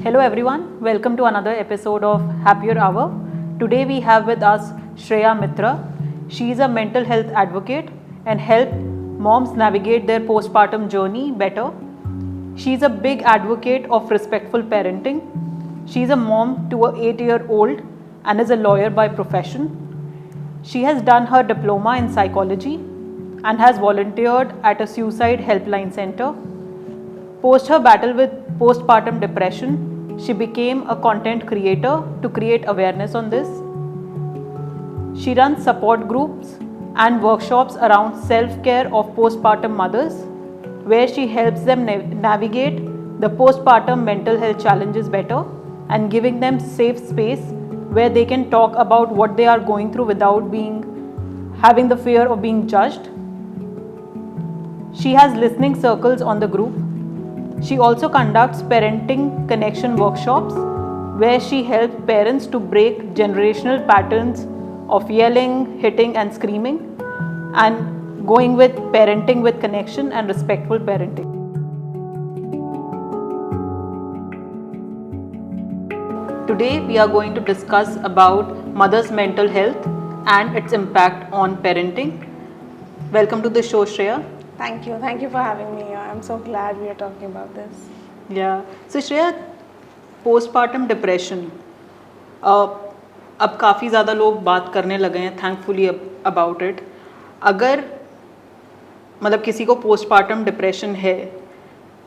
Hello everyone, welcome to another episode of Happier Hour. Today we have with us Shreya Mitra. She is a mental health advocate and help moms navigate their postpartum journey better. She is a big advocate of respectful parenting. She is a mom to an 8-year-old and is a lawyer by profession. She has done her diploma in psychology and has volunteered at a suicide helpline center. Post her battle with postpartum depression, she became a content creator to create awareness on this. She runs support groups and workshops around self-care of postpartum mothers, where she helps them navigate the postpartum mental health challenges better and giving them safe space where they can talk about what they are going through without having the fear of being judged. She has listening circles on the group. She also conducts parenting connection workshops where she helps parents to break generational patterns of yelling, hitting and screaming and going with parenting with connection and respectful parenting. Today we are going to discuss about mother's mental health and its impact on parenting. Welcome to the show, Shreya. Thank you for having me here. I'm so glad we are talking about this. Yeah. So Shreya, postpartum depression. अब काफ़ी ज़्यादा लोग बात करने लगे हैं thankfully about it. अगर मतलब किसी को पोस्टपार्टम डिप्रेशन है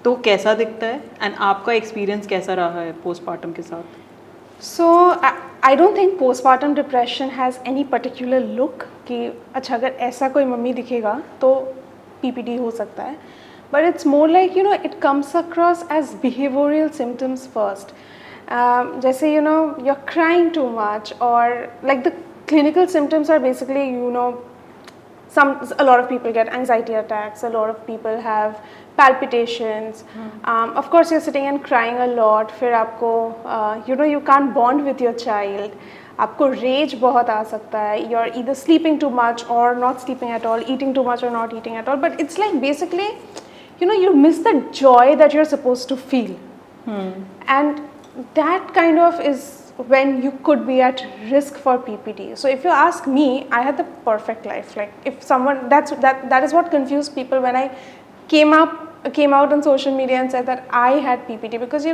तो कैसा दिखता है एंड आपका एक्सपीरियंस कैसा रहा है पोस्टपार्टम के साथ? So I don't think postpartum depression has any particular look कि अच्छा अगर ऐसा कोई मम्मी दिखेगा तो PPD हो सकता है. But it's more like it comes across as behavioral symptoms first. जैसे you're crying too much or like the clinical symptoms are basically a lot of people get anxiety attacks, a lot of people have palpitations. Of course you're sitting and crying a lot. फिर आपको you can't bond with your child. आपको rage बहुत आ सकता है. You're either sleeping too much or not sleeping at all, eating too much or not eating at all. But it's like basically you miss the joy that you're supposed to feel. And that kind of is when you could be at risk for PPD. So if you ask me, I had the perfect life. Like if someone that is what confused people when I came out on social media and said that I had PPD, because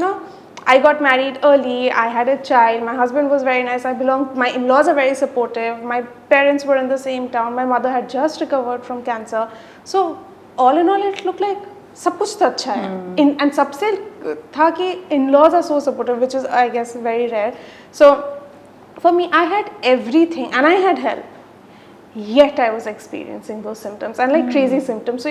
I got married early, I had a child, my husband was very nice, my in-laws are very supportive, my parents were in the same town, my mother had just recovered from cancer. So all in all it looked like सब कुछ तो अच्छा है. And सबसे था कि in-laws are so supportive, which is I guess very rare. So for me I had everything and I had help, yet I was experiencing those symptoms and like crazy symptoms. So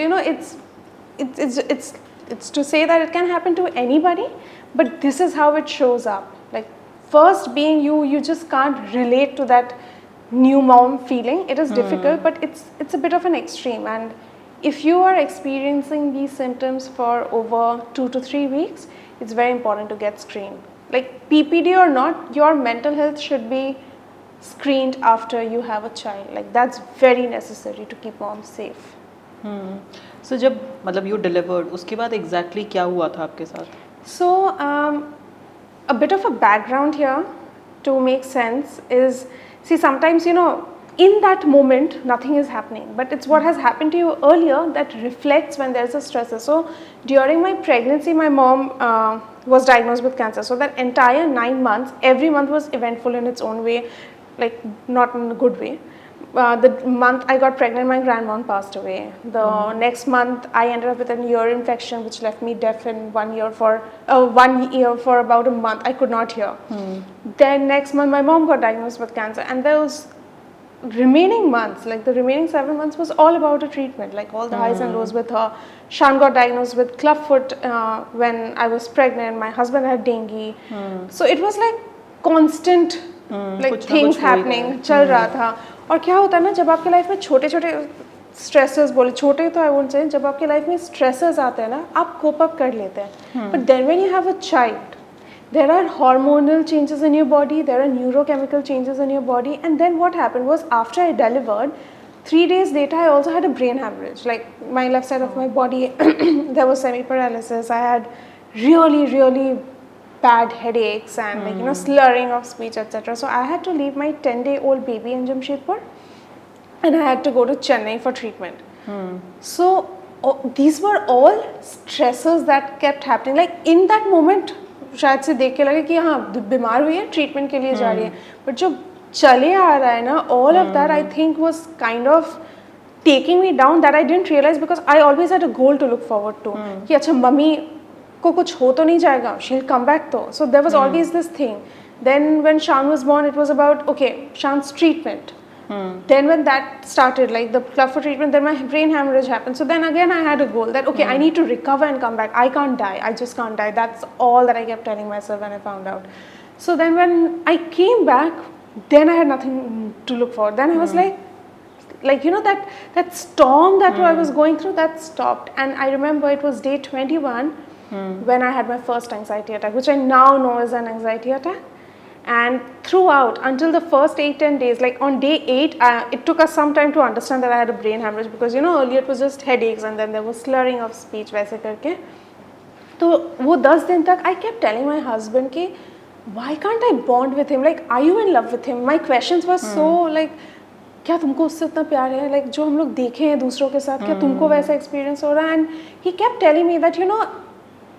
it's to say that it can happen to anybody, but this is how it shows up. Like first being you just can't relate to that new mom feeling. It is difficult, but it's a bit of an extreme. And if you are experiencing these symptoms for over 2 to 3 weeks, it's very important to get screened. Like PPD or not, your mental health should be screened after you have a child. Like that's very necessary to keep moms safe. So जब मतलब you delivered, उसके बाद exactly क्या हुआ था आपके साथ? So a bit of a background here to make sense is, see, sometimes in that moment nothing is happening, but it's what has happened to you earlier that reflects when there's a stressor. So during my pregnancy my mom was diagnosed with cancer, so that entire 9 months every month was eventful in its own way, like not in a good way. The month I got pregnant, my grandmom passed away. The next month I ended up with an ear infection which left me deaf in 1 year for about a month. I could not hear. Then next month my mom got diagnosed with cancer, and those remaining months, like the remaining 7 months, was all about a treatment, like all the highs and lows with her. Shan got diagnosed with clubfoot when I was pregnant. My husband had dengue. So it was like constant like things happening, चल रहा था. और क्या होता है ना, जब आपके लाइफ में छोटे छोटे स्ट्रेसेस, बोले छोटे तो आई वोंट से, जब आपके लाइफ में स्ट्रेसेस आते हैं ना, आप कोप अप कर लेते हैं. But then when you have a child, there are hormonal changes in your body, there are neurochemical changes in your body. And then what happened was, after I delivered, 3 days later I also had a brain hemorrhage. Like my left side of my body there was semi paralysis. I had really bad headaches and like, you know, slurring of speech, etc. So I had to leave my 10-day-old baby in Jamshedpur and I had to go to Chennai for treatment. So these were all stressors that kept happening. Like in that moment शायद से देख के लगे कि हाँ बीमार हुई है ट्रीटमेंट के लिए जा रही है, बट जो चले आ रहा है ना, all of that I think was kind of taking me down, that I didn't realize because I always had a goal to look forward to कि अच्छा मम्मी को कुछ हो तो नहीं जाएगा, she'll come back तो. So there was always this thing. Then when Shan was born, it was about okay, Shan's treatment. Then when that started, like the club for treatment, then my brain hemorrhage happened. So then again I had a goal that okay, I need to recover and come back. I can't die. I just can't die. That's all that I kept telling myself when I found out. So then when I came back, then I had nothing to look for. Then I was like you know, that storm that I was going through, that stopped. And I remember it was day 21 when I had my first anxiety attack, which I now know is an anxiety attack. And throughout, until the first 8-10 days, like on day 8, it took us some time to understand that I had a brain hemorrhage, because you know earlier it was just headaches and then there was slurring of speech वैसे करके. तो वो 10 दिन तक I kept telling my husband कि why can't I bond with him? Like, are you in love with him? My questions were so like, क्या तुमको उससे उतना प्यार है? Like जो हम लोग देखे हैं दूसरों के साथ, क्या तुमको वैसा experience हो रहा है? And he kept telling me that, you know,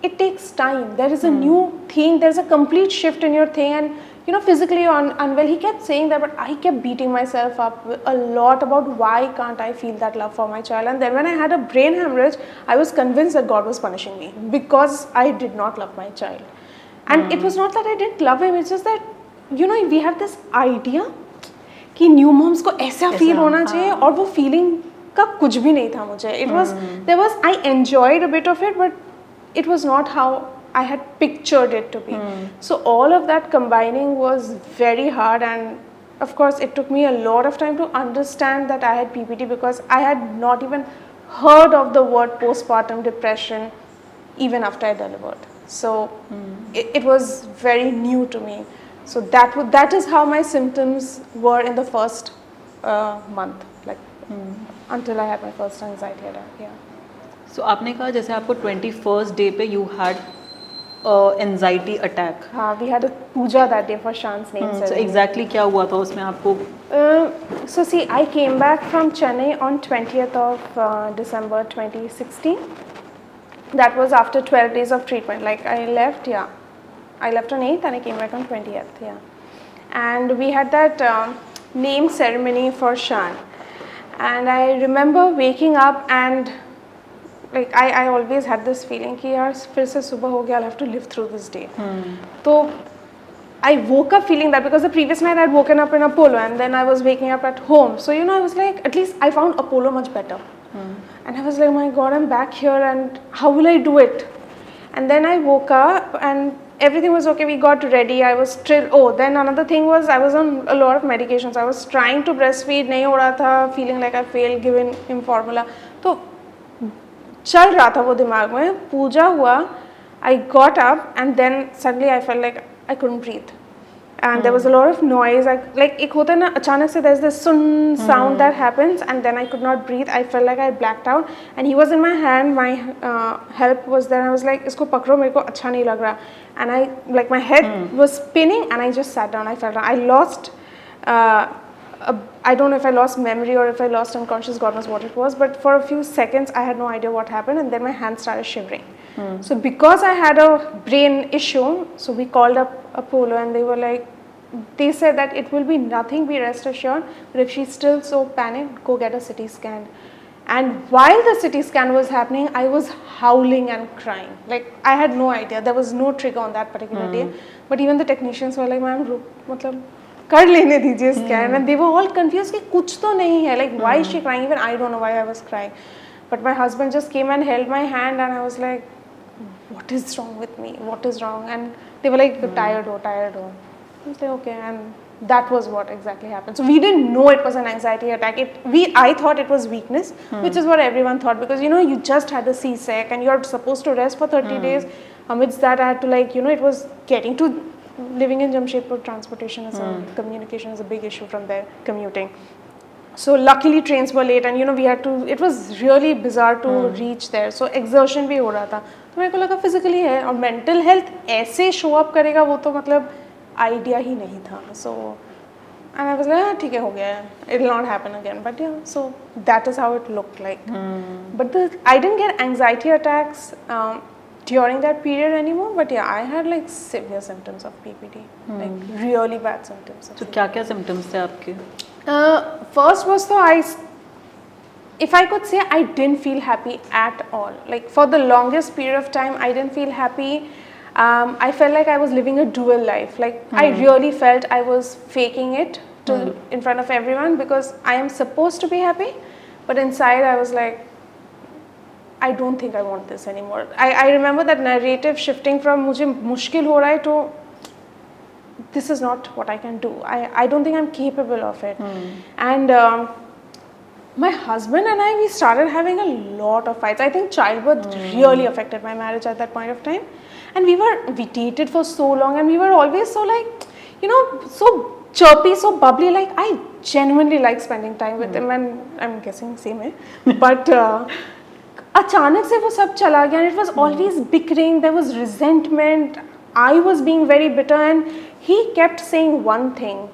it takes time. There is a new thing. There is a complete shift in your thing, and you know, physically unwell. He kept saying that, but I kept beating myself up a lot about why can't I feel that love for my child. And then when I had a brain hemorrhage, I was convinced that God was punishing me because I did not love my child. And it was not that I didn't love him, it's just that, you know, we have this idea कि new moms को ऐसा feel होना चाहिए, और वो feeling का कुछ भी नहीं था मुझे. It was, there was, I enjoyed a bit of it, but it was not how I had pictured it to be. So all of that combining was very hard, and of course it took me a lot of time to understand that I had PPD, because I had not even heard of the word postpartum depression even after I delivered. So it was very new to me. So that is how my symptoms were in the first month, like until I had my first anxiety attack. Yeah. So आपने कहा जैसे आपको 21st day पे you had anxiety attack. हाँ, we had a puja that day for Shan's name ceremony. So exactly क्या हुआ था उसमें आपको? So see, I came back from Chennai on 20th of December 2016. That was after 12 days of treatment. Like I left on 8th and I came back on 20th. Yeah, and we had that name ceremony for Shan, and I remember waking up and like I always had this feeling कि यार फिर से सुबह हो गया, I'll have to live through this day. तो I woke up feeling that, because the previous night I had woken up in Apollo and then I was waking up at home. So you know, I was like, at least I found Apollo much better. And I was like, my God, I'm back here and how will I do it? And then I woke up and everything was okay. We got ready. I was still, then another thing was I was on a lot of medications. I was trying to breastfeed, नहीं हो रहा था, feeling like I failed giving him formula. तो चल रहा था वो दिमाग में. पूजा हुआ, I got up and then suddenly I felt like I couldn't breathe. And there was a lot of noise. Like एक होता है ना, अचानक से there's this sun sound that happens, and then I could not breathe. I felt like I blacked out, and he was in my hand. My help was there. I was like, इसको पकड़ो, मेरे को अच्छा नहीं लग रहा. And I, like, my head was spinning, and I just sat down. I felt I lost. I don't know if I lost memory or if I lost unconscious. God knows what it was. But for a few seconds, I had no idea what happened, and then my hand started shivering. So because I had a brain issue, so we called up Apollo, and they were like, they said that it will be nothing, be rest assured, but if she's still so panicked, go get a CT scan. And while the CT scan was happening, I was howling and crying. Like, I had no idea. There was no trigger on that particular day. But even the technicians were like, ma'am, matlab, कर लेने दीजिए scan. And they were all confused कि कुछ तो नहीं है. Like, why is she crying? Even I don't know why I was crying. But my husband just came and held my hand, and I was like, what is wrong with me? What is wrong? And they were like, tired. I was like, okay, and that was what exactly happened. So we didn't know it was an anxiety attack. I thought it was weakness, which is what everyone thought, because you know, you just had a C-sec and you're supposed to rest for 30 days. Amidst that, I had to, like, you know, it was getting to living in Jamshedpur, transportation is communication is a big issue from there, commuting. So luckily trains were late and we had to, it was really bizarre to reach there. So exertion भी हो रहा था. तो मेरे को लगा physically है और mental health ऐसे show up करेगा वो तो मतलब idea ही नहीं था. So and I was like ठीक है हो गया है, it will not happen again. But yeah, so that is how it looked like. But I didn't get anxiety attacks during that period anymore. But yeah, I had like severe symptoms of PPD, like really bad symptoms. तो क्या क्या symptoms थे आपके? First was if I could say, I didn't feel happy at all. Like for the longest period of time, I didn't feel happy. I felt like I was living a dual life. Like I really felt I was faking it in front of everyone because I am supposed to be happy, but inside I was like, I don't think I want this anymore. I remember that narrative shifting from मुझे मुश्किल हो रहा है to this is not what I can do. I don't think I'm capable of it. And my husband and I, we started having a lot of fights. I think childbirth really affected my marriage at that point of time. And we dated for so long and we were always so like, so chirpy, so bubbly. Like I genuinely like spending time with him and I'm guessing same है. But अचानक से वो सब चला गया and it was always bickering. There was resentment. I was being very bitter and he kept saying one thing,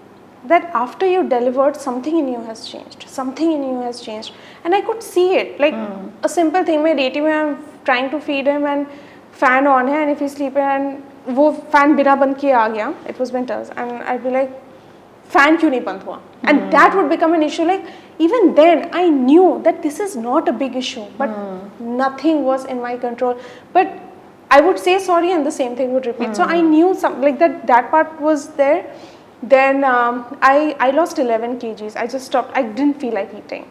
that after you delivered, something in you has changed. Something in you has changed. And I could see it. Like a simple thing, my dating में I'm trying to feed him and fan on है and if he's sleeping and वो fan बिना बंद किए आ गया, it was winters and I'd be like, fan क्यों नहीं बंद हुआ? And that would become an issue. Like even then I knew that this is not a big issue, but nothing was in my control. But I would say sorry and the same thing would repeat. So I knew like that part was there. Then I lost 11 kgs. I just stopped. I didn't feel like eating.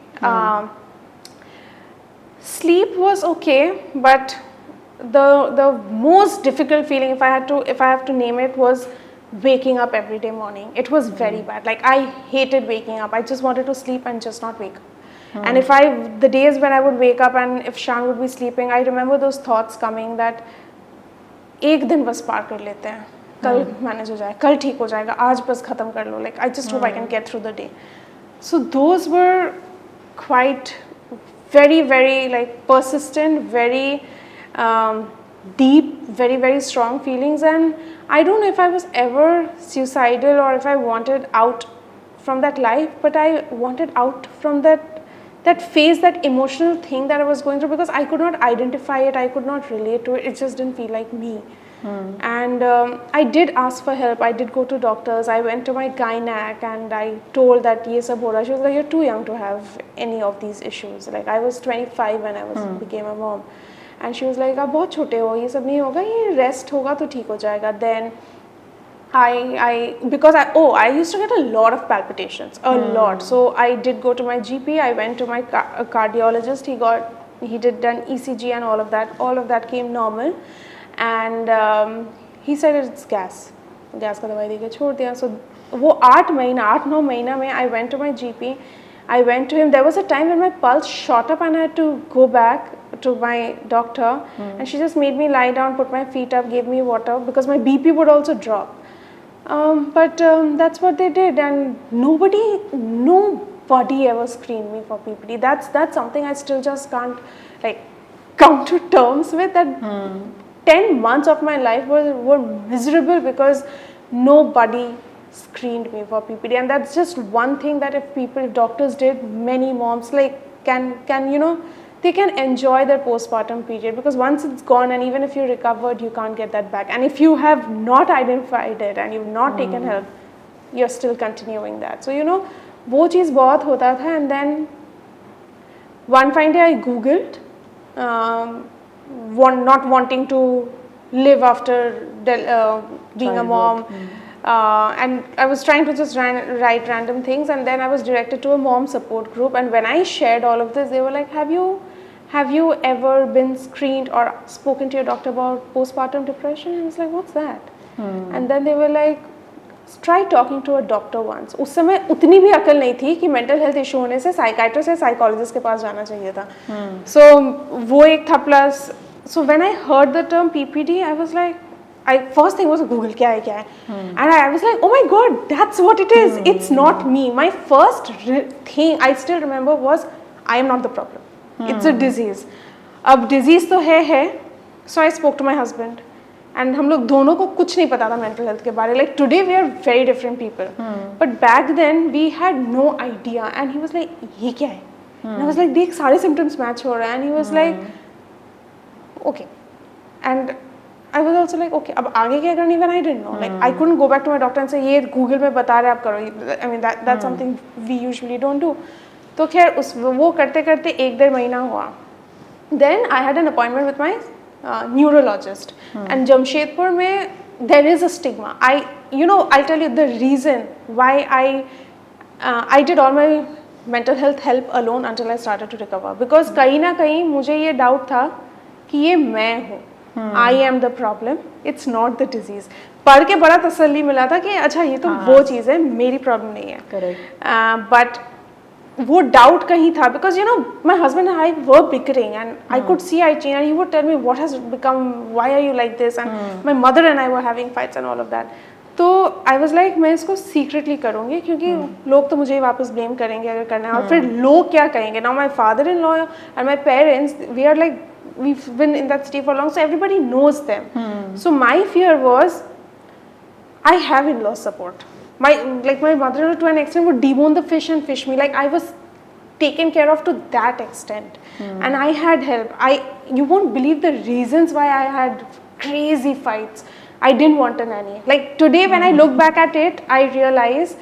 Sleep was okay, but the most difficult feeling, if I have to name it, was waking up every day morning. It was very bad. Like I hated waking up. I just wanted to sleep and just not wake up. And the days when I would wake up and if Shan would be sleeping, I remember those thoughts coming that एक दिन बस पार कर लेते हैं, कल manage हो जाए, कल ठीक हो जाएगा, आज बस ख़त्म कर लो. Like I just hope I can get through the day. So those were quite very, very like persistent, very deep, very, very strong feelings. And I don't know if I was ever suicidal or if I wanted out from that life, but I wanted out from that phase, that emotional thing that I was going through, because I could not identify it, I could not relate to it, it just didn't feel like me. And I did ask for help, I did go to doctors, I went to my gynac and I told that ye sab ho raha. She was like, you're too young to have any of these issues. Like I was 25 when I became a mom. And she was like, आप बहुत छोटे हो, ये सब नहीं होगा, ये rest होगा तो ठीक हो जाएगा. Then because I used to get a lot of palpitations, a lot. So I did go to my GP, I went to my cardiologist, he did an ECG and all of that came normal. And he said it's gas का दवाई देके छोड़ दिया. So वो 8-9 महीना में I went to my GP, I went to him. There was a time when my pulse shot up and I had to go back to my doctor and she just made me lie down, put my feet up, gave me water because my BP would also drop. But that's what they did, and nobody ever screened me for PPD. That's something I still just can't like come to terms with, that 10 months of my life were miserable because nobody screened me for PPD. And that's just one thing that if doctors did, many moms like can they can enjoy their postpartum period, because once it's gone and even if you recovered, you can't get that back. And if you have not identified it and you've not taken help, you're still continuing that. So वो चीज़ बहुत होता था. And then one fine day I googled not wanting to live after being a mom. And I was trying to just write random things, and then I was directed to a mom support group. And when I shared all of this, they were like, have you ever been screened or spoken to your doctor about postpartum depression? And I was like, what's that? And then they were like, try talking to a doctor once. उस समय उतनी भी अकल नहीं थी कि mental health issue होने से psychiatrist या psychologist के पास जाना चाहिए था. So वो एक था plus. So when I heard the term PPD, I was like, I first thing was Google क्या है and I was like, oh my god, that's what it is. It's not me. My first thing I still remember was I am not the problem. It's a disease. अब disease तो है so I spoke to my husband and हम लोग दोनों को कुछ नहीं पता था mental health के बारे. Like today we are very different people, but back then we had no idea. And he was like, ये क्या है? And I was like, देख सारे symptoms match हो रहे हैं. And he was like, okay. And I was also like, okay, अब आगे क्या करनी? When I didn't know, like I couldn't go back to my doctor and say ये Google में बता रहे आप करो. I mean that's something we usually don't do. तो खैर उस वो करते करते 1-1.5 महीना हुआ. Then I had an appointment with my neurologist. And Jamshedpur में there is a stigma. I'll tell you the reason why I did all my mental health help alone until I started to recover. Because कहीं ना कहीं मुझे ये doubt था कि ये मैं हूँ. I am the problem. It's not the disease. पढ़ के बड़ा तसल्ली मिला था कि अच्छा ये तो वो चीज़ है, मेरी problem नहीं है. Correct. But वो doubt कहीं था because my husband and I were bickering and I could see I changed and he would tell me what has become, why are you like this, and my mother and I were having fights and all of that. तो I was like मैं इसको secretly करूँगी क्योंकि लोग तो मुझे ही वापस blame करेंगे अगर करना है. और फिर लोग क्या कहेंगे? Now my father-in-law and my parents, we are like, we've been in that city for long, so everybody knows them. So my fear was I have in-law support. My mother to an extent would debone the fish and fish me. Like I was taken care of to that extent, and I had help. You won't believe the reasons why I had crazy fights. I didn't want a nanny. Like today, when I look back at it, I realize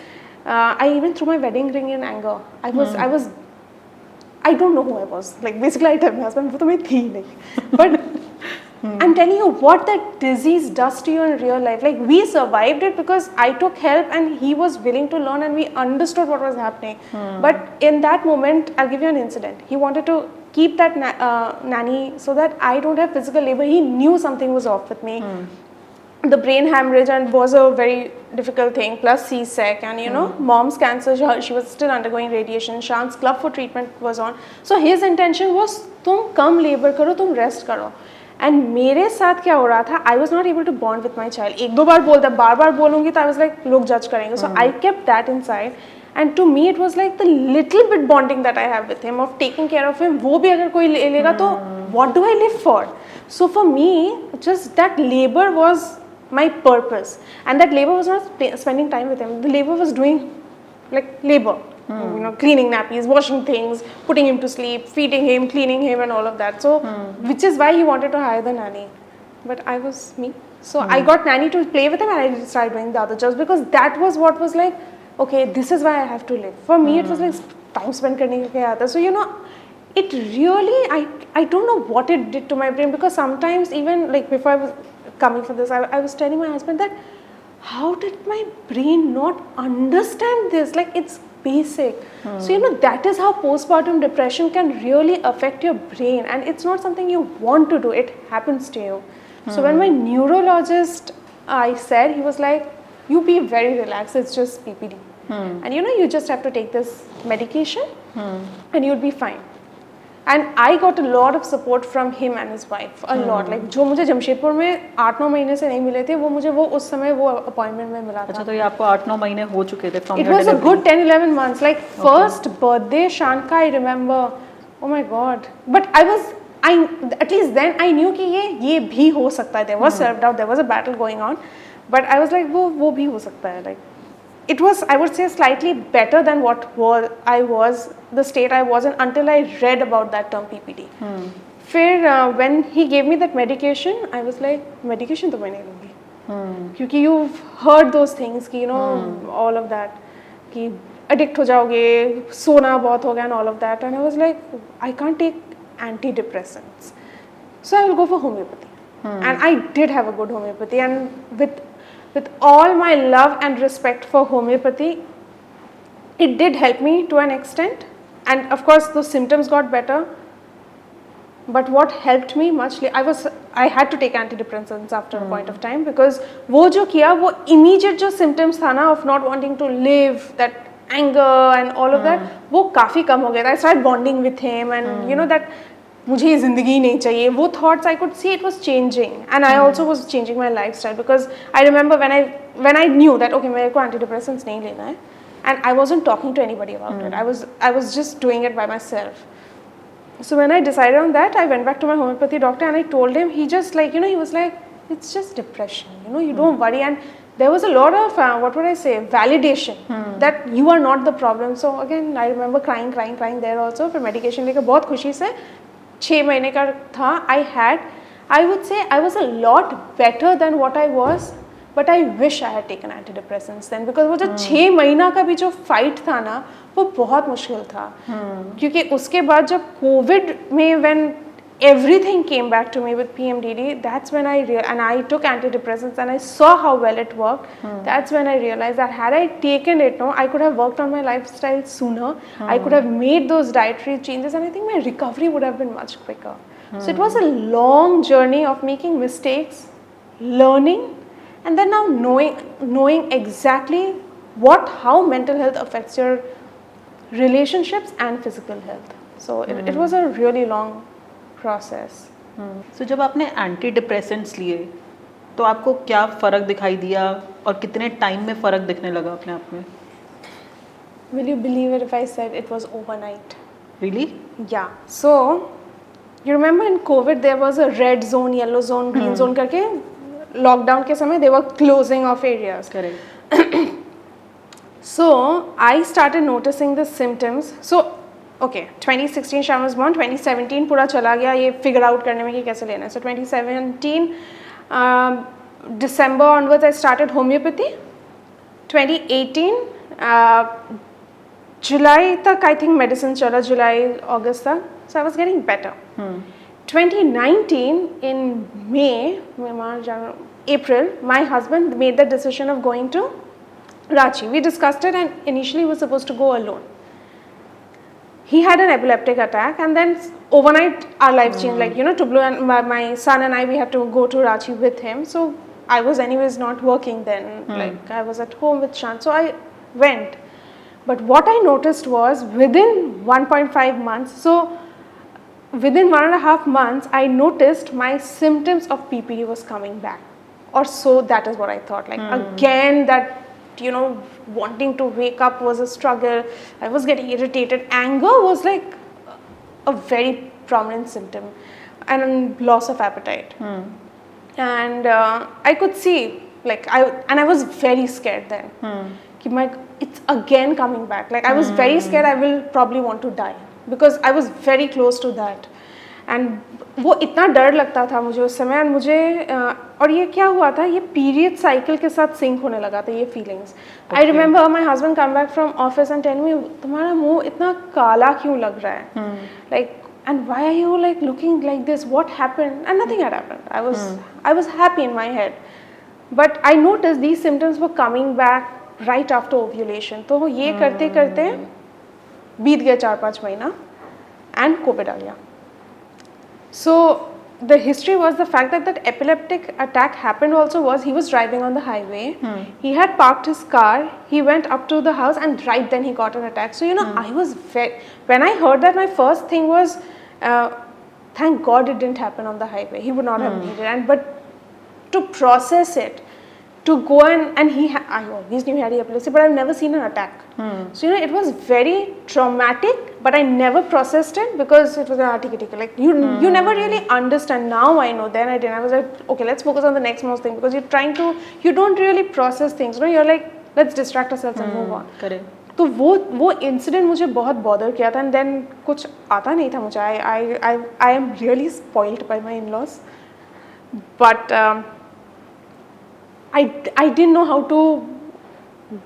I even threw my wedding ring in anger. I don't know who I was. Like basically, I told my husband, "वो तो मैं थी नहीं." But I'm telling you what that disease does to you in real life. Like we survived it because I took help and he was willing to learn and we understood what was happening. But in that moment, I'll give you an incident. He wanted to keep that nanny so that I don't have physical labor. He knew something was off with me. The brain hemorrhage and was a very difficult thing, plus C-sec and mom's cancer, she was still undergoing radiation. Shan's club for treatment was on. So his intention was तुम कम labor करो, तुम rest करो. And मेरे साथ क्या हो रहा था? I was not able to bond with my child. 1-2 बार बोलता, बार बोलूँगी तो I was like लोग judge करेंगे. So I kept that inside. And to me it was like the little bit bonding that I have with him of taking care of him. वो भी अगर कोई लेगा तो what do I live for? So for me, just that labor was my purpose, and that labor was not spending time with him. The labor was doing like labor, cleaning nappies, washing things, putting him to sleep, feeding him, cleaning him, and all of that. So, which is why he wanted to hire the nanny, but I was me. So I got nanny to play with him, and I started doing the other jobs because that was what was like. Okay, this is why I have to live. For me, it was like time spent करने के क्या आता. So it really I don't know what it did to my brain because sometimes even like before I was coming for this, I was telling my husband that how did my brain not understand this? Like it's basic. So that is how postpartum depression can really affect your brain, and it's not something you want to do. It happens to you. So when my neurologist, I said, he was like, you be very relaxed. It's just PPD, and you just have to take this medication, and you'll be fine. And I got a lot of support from him and his wife, a lot. Like जो मुझे जमशेदपुर में 8-9 महीने से नहीं मिले थे, वो मुझे उस समय वो अपॉइंटमेंट में मिला था. अच्छा, तो ये आपको 8-9 महीने हो चुके थे from It was a good 10-11 months. Like first birthday Shanka, I remember. Oh my God! But at least then I knew कि ये भी हो सकता है. There was self-doubt, there was a battle going on, but I was like वो भी हो सकता है. Like it was, I would say, slightly better than the state I was in until I read about that term PPD. फिर when he gave me that medication, I was like, medication तो मैं नहीं लूँगी, क्योंकि you've heard those things कि all of that कि addict हो जाओगे, सोना बहुत हो गया and all of that, and I was like, I can't take antidepressants, so I will go for homeopathy. And I did have a good homeopathy, and with all my love and respect for homeopathy, it did help me to an extent, and of course those symptoms got better. But what helped me much, I had to take antidepressants after a point of time because वो जो किया वो immediate जो symptoms था ना of not wanting to live, that anger and all of that, वो काफी कम हो गया था. I started bonding with him, and that मुझे ये ज़िंदगी नहीं चाहिए, वो thoughts I could see it was changing, and I also was changing my lifestyle because I remember when I knew that okay मेरे को antidepressants नहीं लेना है, and I wasn't talking to anybody about it. I was just doing it by myself. So when I decided on that, I went back to my homeopathy doctor and I told him. He just like he was like, it's just depression, you don't worry. And there was a lot of what would I say, validation that you are not the problem. So again I remember crying there also. फिर medication लेकर बहुत खुशी से 6 महीने का था. I would say I was a lot better than what I was, but I wish I had taken antidepressants then, because वो जो 6 महीना का भी जो fight था ना, वो बहुत मुश्किल था. क्योंकि उसके बाद जब कोविड में when everything came back to me with PMDD, that's when and I took antidepressants and I saw how well it worked. That's when I realized that had I taken it, I could have worked on my lifestyle sooner. I could have made those dietary changes, and I think my recovery would have been much quicker. So it was a long journey of making mistakes, learning, and then now knowing exactly how mental health affects your relationships and physical health. So it was a really long process. So जब आपने anti depressants लिए तो आपको क्या फ़र्क दिखाई दिया और कितने टाइम में फ़र्क दिखने लगा अपने आप में? Will you believe it if I said it was overnight? Really? Yeah. So you remember in COVID there was a red zone, yellow zone, green zone करके lockdown के समय they were closing off areas. Correct. So I started noticing the symptoms. So okay, 2016 Shan was born, 2017 पूरा चला गया ये figure out करने में कि कैसे लेना है. So 2017 December onwards I started homeopathy. 2018 July तक I think medicine चला, July August तक. So I was getting better. 2019 in May, April, my husband made the decision of going to Ranchi. We discussed it, and initially he was supposed to go alone. He had an epileptic attack, and then overnight our lives changed. Like Tublu and my son and I, we had to go to Ranchi with him. So I was anyways not working then. Like I was at home with Shan. So I went. But what I noticed was within 1.5 months, so within 1.5 months, I noticed my symptoms of PPD was coming back. Or so that is what I thought. Like again, that wanting to wake up was a struggle. I was getting irritated. Anger was like a very prominent symptom, and loss of appetite. And I could see, like I was very scared then. It's again coming back. Like I was very scared I will probably want to die, because I was very close to that. And वो इतना डर लगता था मुझे उस समय. और मुझे और ये क्या हुआ था, ये पीरियड साइकिल के साथ सिंक होने लगा था ये feelings. I remember my husband come back from office and tell me, तुम्हारा मुंह इतना काला क्यों लग रहा है, like and why are you like looking like this, what happened? And nothing had happened. I was happy in my head, but I noticed these symptoms were coming back right after ovulation. तो ये करते करते बीत गए 4-5 महीना and COVID आ गया. So the history was the fact that epileptic attack happened also was he was driving on the highway. He had parked his car. He went up to the house, and right then he got an attack. So I was when I heard that, my first thing was, thank God it didn't happen on the highway. He would not have needed it. But to process it, to go and I always knew he had epilepsy, but I've never seen an attack. So it was very traumatic, but I never processed it because it was an article. Like you never really understand. Now I know. Then I didn't. I was like, okay, let's focus on the next most thing, because you don't really process things. You're like, let's distract ourselves and move on. Correct. तो वो incident मुझे बहुत bother किया था. And then कुछ आता नहीं था मुझे. I am really spoiled bye my in-laws, but I didn't know how to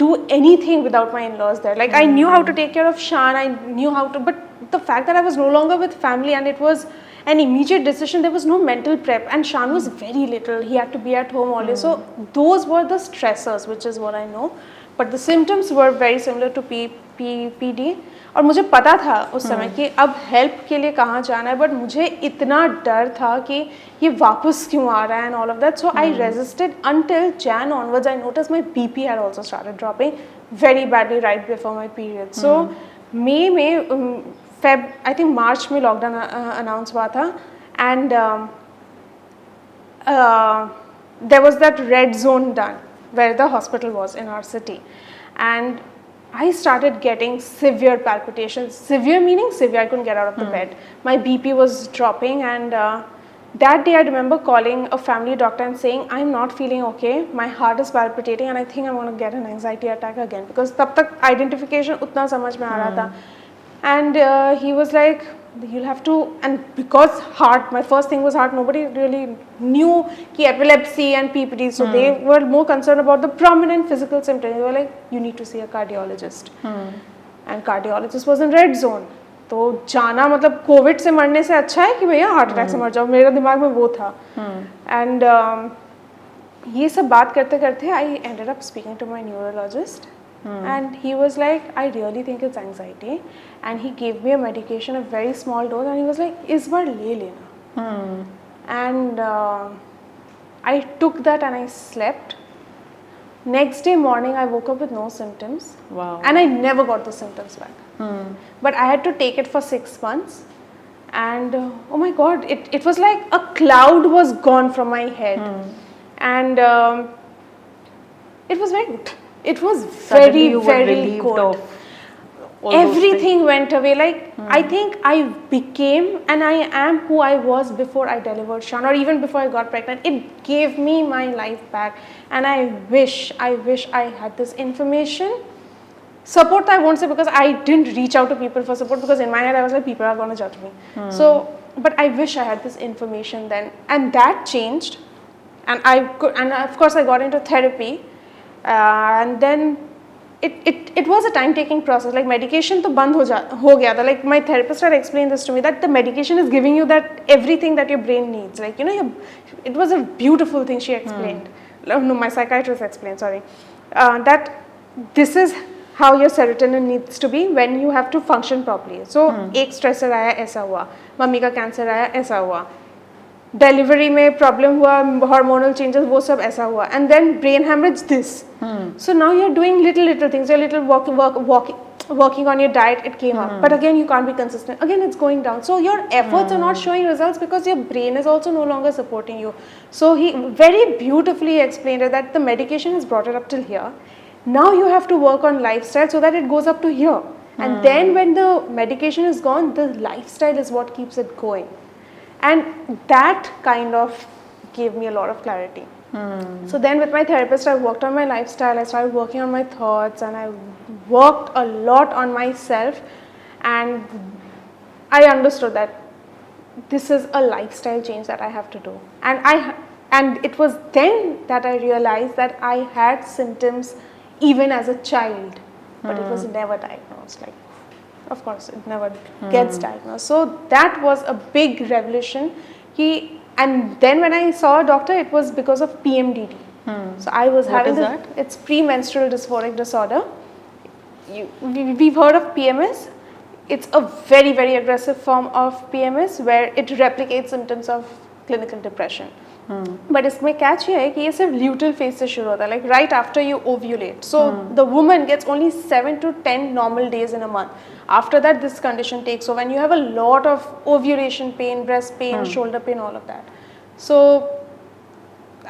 do anything without my in-laws there. Like I knew how to take care of Shan, I knew how to, but the fact that I was no longer with family and it was an immediate decision, there was no mental prep, and Shan was very little. He had to be at home always. So those were the stressors, which is what I know. But the symptoms were very similar to PPD. और मुझे पता था उस समय कि अब help के लिए कहाँ जाना है, बट मुझे इतना डर था कि ये वापस क्यों आ रहा है and all of that. So I resisted until Jan onwards. I noticed my BP had also started dropping very badly right before my period. So May में आई थिंक मार्च में लॉकडाउन अनाउंस हुआ था and there was that red zone done where the hospital was in our city, and I started getting severe palpitations. Severe meaning severe, I couldn't get out of the bed. My BP was dropping, and that day I remember calling a family doctor and saying, I'm not feeling okay, my heart is palpitating and I think I'm going to get an anxiety attack again, because tab tak identification utna samajh mein aa raha tha. And he was like, you'll have to, and because heart, my first thing was heart, nobody really knew ki epilepsy and PPD, so they were more concerned about the prominent physical symptoms. They were like, you need to see a cardiologist. And cardiologist was in red zone. तो जाना मतलब Covid से मरने से अच्छा है कि भैया हार्ट अटैक से मर जाओ, मेरे दिमाग में वो था. एंड ये सब बात करते करते I ended up speaking to my neurologist. And he was like, I really think it's anxiety, and he gave me a medication, a very small dose, and he was like, इस बार ले लेना. And I took that and I slept. Next day morning I woke up with no symptoms. Wow. And I never got the symptoms back. But I had to take it for 6 months, and oh my god, it was like a cloud was gone from my head. And it was very good. It was Suddenly you were very relieved good. of all those Everything went away. Like I think I became and I am who I was before I delivered Shan, or even before I got pregnant. It gave me my life back, and I wish I had this information. Support I won't say, because I didn't reach out to people for support, because in my head I was like, people are going to judge me. So, but I wish I had this information then, and that changed. And I could, and of course I got into therapy. And then it was a time taking process. Like medication to band ho gaya tha. Like my therapist had explained this to me, that the medication is giving you that everything that your brain needs. Like, you know, it was a beautiful thing she explained. No, my psychiatrist explained, sorry. That this is how your serotonin needs to be when you have to function properly. So एक stressor आया ऐसा हुआ, mummy का cancer आया ऐसा हुआ, delivery में problem हुआ, हार्मोनल चेंजेस वो सब ऐसा हुआ, and then brain haemorrhage this. So now you are doing little things, you are little working on your diet, it came up, but again you can't be consistent, again it's going down, so your efforts are not showing results because your brain is also no longer supporting you. So he very beautifully explained it, that the medication has brought it up till here, now you have to work on lifestyle so that it goes up to here, and then when the medication is gone, the lifestyle is what keeps it going. And that kind of gave me a lot of clarity. So then with my therapist, I worked on my lifestyle, I started working on my thoughts, and I worked a lot on myself, and I understood that this is a lifestyle change that I have to do. And it was then that I realized that I had symptoms even as a child, but it was never diagnosed. Like, of course it never gets diagnosed. So that was a big revelation. And then when I saw a doctor, it was because of PMDD. So I was having that? It's premenstrual dysphoric disorder. We've heard of PMS. It's a very, very aggressive form of PMS where it replicates symptoms of clinical depression. But इसमें catch ये है कि ये सिर्फ luteal phase से शुरू होता है, like right after you ovulate. So the woman gets only 7 to 10 normal days in a month. After that, this condition takes over, and you have a lot of ovulation pain, breast pain, shoulder pain, all of that. So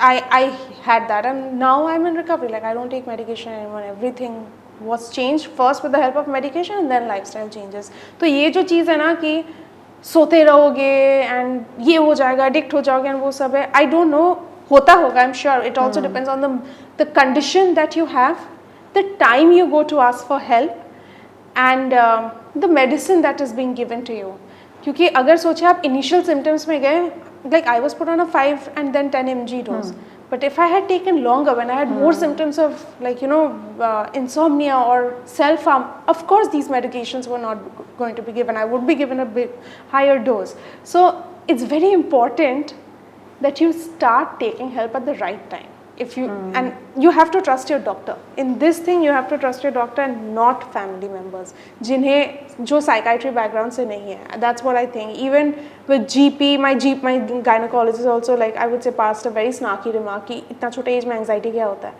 I had that, and now I'm in recovery. Like, I don't take medication anymore. Everything was changed first with the help of medication, and then lifestyle changes. तो ये जो चीज़ है ना कि सोते रहोगे and ये हो जाएगा, addict हो जाओगे and वो सब है, I don't know, होता होगा, I'm sure. It also depends on the condition that you have, the time you go to ask for help, and the medicine that is being given to you. क्योंकि अगर सोचे आप initial symptoms में गए, like I was put on a 5 and then 10 mg dose. But if I had taken longer, when I had more symptoms of, like, you know, insomnia or self-harm, of course these medications were not going to be given. I would be given a bit higher dose. So it's very important that you start taking help at the right time. If you and you have to trust your doctor. In this thing, you have to trust your doctor and not family members. जिन्हें जो psychiatry background से नहीं है. That's what I think. Even with GP, my gynecologist also, like, I would say, passed a very snarky remark कि इतना छोटे age में anxiety क्या होता है.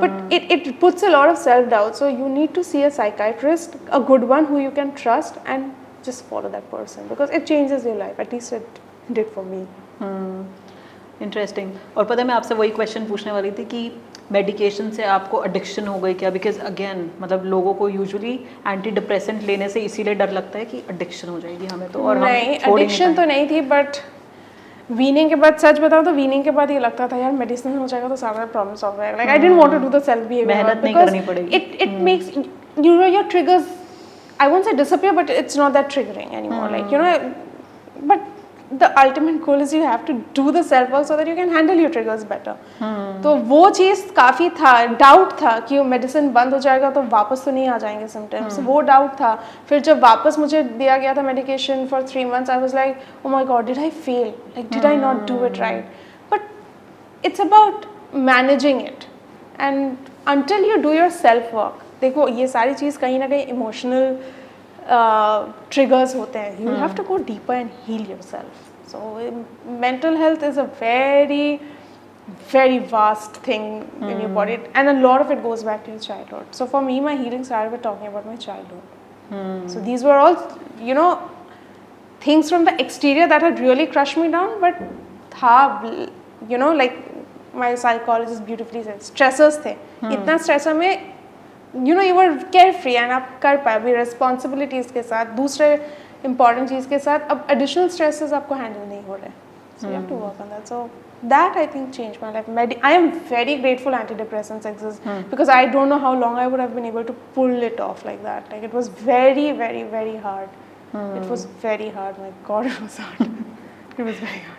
But it puts a lot of self doubt. So you need to see a psychiatrist, a good one who you can trust, and just follow that person because it changes your life. At least it did for me. Interesting. और पता है मैं आपसे वही question पूछने वाली थी कि मेडिकेशन से आपको एडिक्शन हो गई क्या? बिकॉज अगेन मतलब लोगों को यूजुअली एंटी डिप्रेसेंट लेने से इसीलिए डर लगता है कि एडिक्शन हो जाएगी हमें तो, और नहीं, हम छोड़ ही एडिक्शन तो नहीं थी, बट वीनिंग के बाद सच बताऊं तो वीनिंग के बाद ये लगता था यार मेडिसिन हो जाएगा तो सारा प्रॉब्लम सॉल्व हो जाएगा. Like I didn't want to do the self behaviour. मेहनत नहीं करनी पड़ेगी. It makes you know your triggers, I won't say disappear, but it's not that triggering anymore. Like you know, but the ultimate goal is you have to do the self work so that you can handle your triggers better. तो वो चीज़ काफ़ी था, doubt था कि medicine बंद हो जाएगा तो वापस तो नहीं आ जाएंगे सिम्टम्स. वो डाउट था. फिर जब वापस मुझे दिया गया था medication for 3 months, I was like oh my God, did I fail? Like did I not do it right? But it's about managing it and until you do your self work. देखो ये सारी चीज़ कहीं ना कहीं emotional triggers होते हैं. You have to go deeper and heal yourself. So mental health is a very vast thing in your body, and a lot of it goes back to your childhood. So for me, my healing started with talking about my childhood. So these were all, you know, things from the exterior that had really crushed me down, but था, you know, like my psychologist beautifully said, stressors थे. इतना stressor में you know you were carefree and आप कर पाए अभी responsibilities के साथ, दूसरे important चीज़ के साथ. अब additional stresses आपको handle नहीं हो रहे. So you have to work on that. So that I think changed my life. I am very grateful antidepressants exist because I don't know how long I would have been able to pull it off like that. Like it was very hard. It was very hard. My God, it was hard. It was very hard.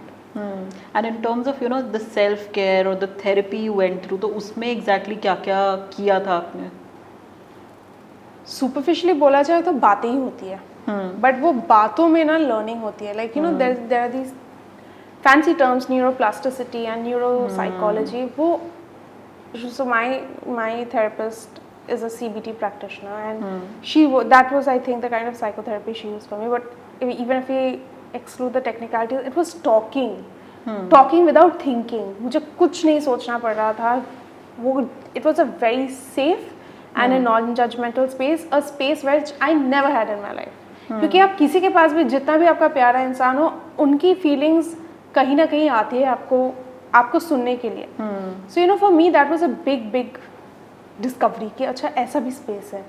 And in terms of you know the self care or the therapy you went through, तो उसमें exactly क्या-क्या किया था आपने? Superficially बोला जाए तो बातें ही होती है, बट वो बातों में ना लर्निंग होती है. Like you know there are these fancy terms, neuroplasticity and neuropsychology. वो so my therapist is a CBT practitioner and that was I think the kind of psychotherapy she used for me. But even if we exclude the technicalities, it was talking without thinking. मुझे कुछ नहीं सोचना पड़ रहा था. वो it was a very safe and a non-judgmental space, a space which I never had in my life. क्योंकि आप किसी के पास भी जितना भी आपका प्यारा इंसान हो, उनकी फीलिंग्स कहीं ना कहीं आती है आपको सुनने के लिए. So you know for me that was a big discovery कि अच्छा ऐसा भी space है.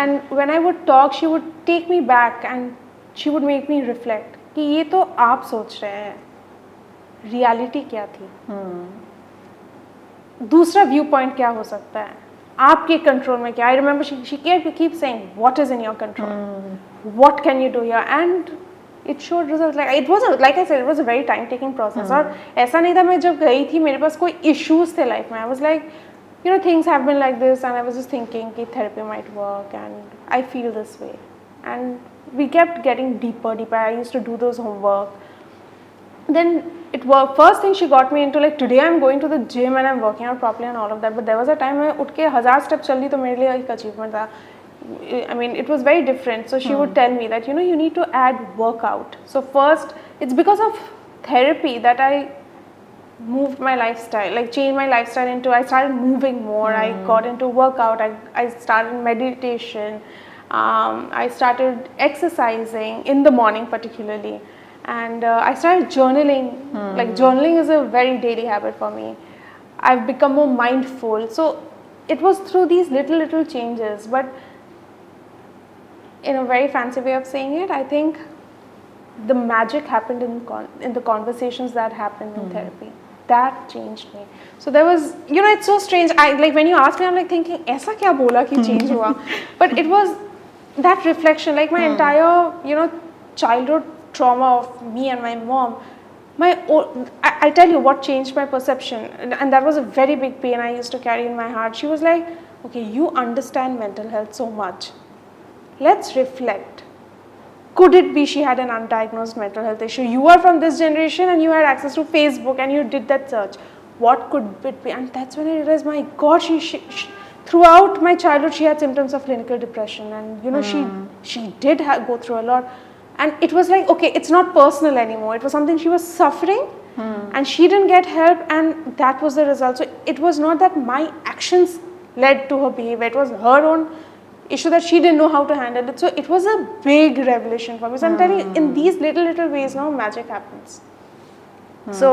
And when I would talk, she would take me back and she would make me reflect कि ये तो आप सोच रहे हैं, रियलिटी क्या थी, दूसरा व्यू पॉइंट क्या हो सकता है, आपके कंट्रोल में क्या. I remember she keep saying what is in your control, what can you do here, and it showed results. Like I said, it was a very time taking process. और ऐसा नहीं था मैं जब गई थी मेरे पास कोई issues थे life में. I was like, you know, things have been like this and I was just thinking कि therapy might work and I feel this way, and we kept getting deeper. I used to do those homework. Then it worked. First thing she got me into, like today I'm going to the gym and I'm working out properly and all of that. But there was a time मैं उठ के 1000 steps चल ली तो मेरे लिए एक achievement था. I mean, it was very different. So she would tell me that you know you need to add workout. So first, it's because of therapy that I moved my lifestyle, like changed my lifestyle into. I started moving more. I got into workout. I started meditation. I started exercising in the morning particularly. And I started journaling. Like journaling is a very daily habit for me. I've become more mindful. So it was through these little changes. But in a very fancy way of saying it, I think the magic happened in the conversations that happened in therapy. That changed me. So there was, you know, it's so strange. Like when you ask me, I'm like thinking, ऐसा क्या बोला कि change हुआ? But it was that reflection, like my entire, you know, childhood trauma of me and my mom. I tell you what changed my perception, and that was a very big pain I used to carry in my heart. She was like, okay, you understand mental health so much. Let's reflect. Could it be she had an undiagnosed mental health issue? You are from this generation and you had access to Facebook and you did that search. What could it be? And that's when I realized, my God, she throughout my childhood she had symptoms of clinical depression, and you know she did go through a lot. And it was like, okay, it's not personal anymore. It was something she was suffering and she didn't get help, and that was the result. So it was not that my actions led to her behavior. It was her own issue that she didn't know how to handle it. So it was a big revelation for me. So I'm telling you, in these little ways now, magic happens. So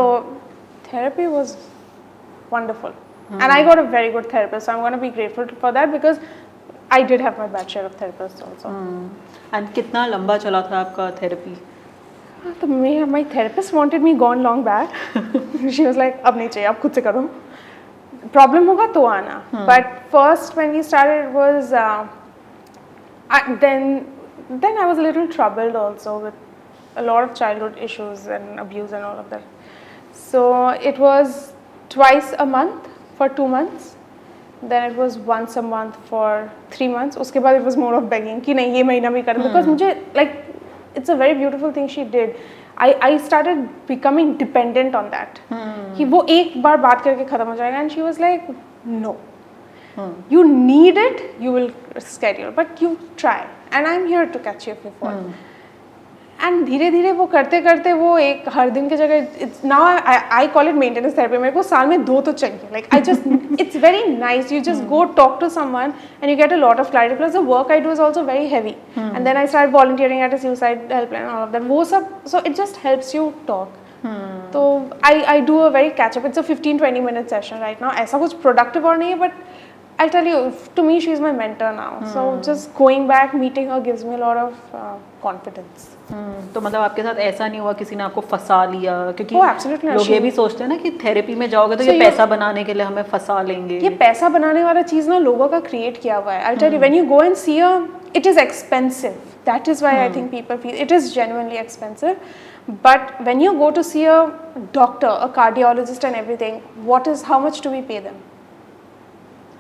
therapy was wonderful. And I got a very good therapist. So I'm going to be grateful for that because I did have my bad share of therapists also. And कितना लंबा चला था आपका therapy? तो my therapist wanted me gone long back. She was like, अब नहीं चाहिए, आप खुद से करो. Problem होगा तो आना. But first when we started it was, then I was a little troubled also with a lot of childhood issues and abuse and all of that. So it was twice a month for 2 months. Then it was once a month for 3 months. उसके बाद it was more of begging कि नहीं ये महीना भी करें because मुझे like it's a very beautiful thing she did. I started becoming dependent on that. कि वो एक बार बात करके खत्म हो जाएगा and she was like no. You need it, you will schedule, but you try and I'm here to catch you if you fall. And धीरे धीरे वो करते करते वो एक हर दिन की जगह it's now I call it maintenance therapy. मेरे को साल में 2 तो चाहिए. Like I just it's very nice. You just go talk to someone and you get a lot of clarity. Plus the work I do is also very heavy and then I start volunteering at a suicide helpline all of that. वो सब so it just helps you talk. तो I do a very catch up. It's a 15-20 minute session right now. ऐसा कुछ productive और नहीं है but I'll tell you, to me she is my mentor now. So just going back, meeting her gives me a lot of confidence. तो मतलब आपके साथ ऐसा नहीं हुआ किसी ने आपको फंसा लिया? क्योंकि absolutely लोग ये भी सोचते हैं ना कि थेरेपी में जाओगे तो ये पैसा बनाने के लिए हमें फंसा लेंगे. ये पैसा बनाने वाला चीज ना लोगों का क्रिएट किया हुआ है. I'll tell you, when you go and see her, it is expensive. That is why I think people feel it is genuinely expensive. But when you go to see a doctor, a cardiologist and everything, how much do we pay them?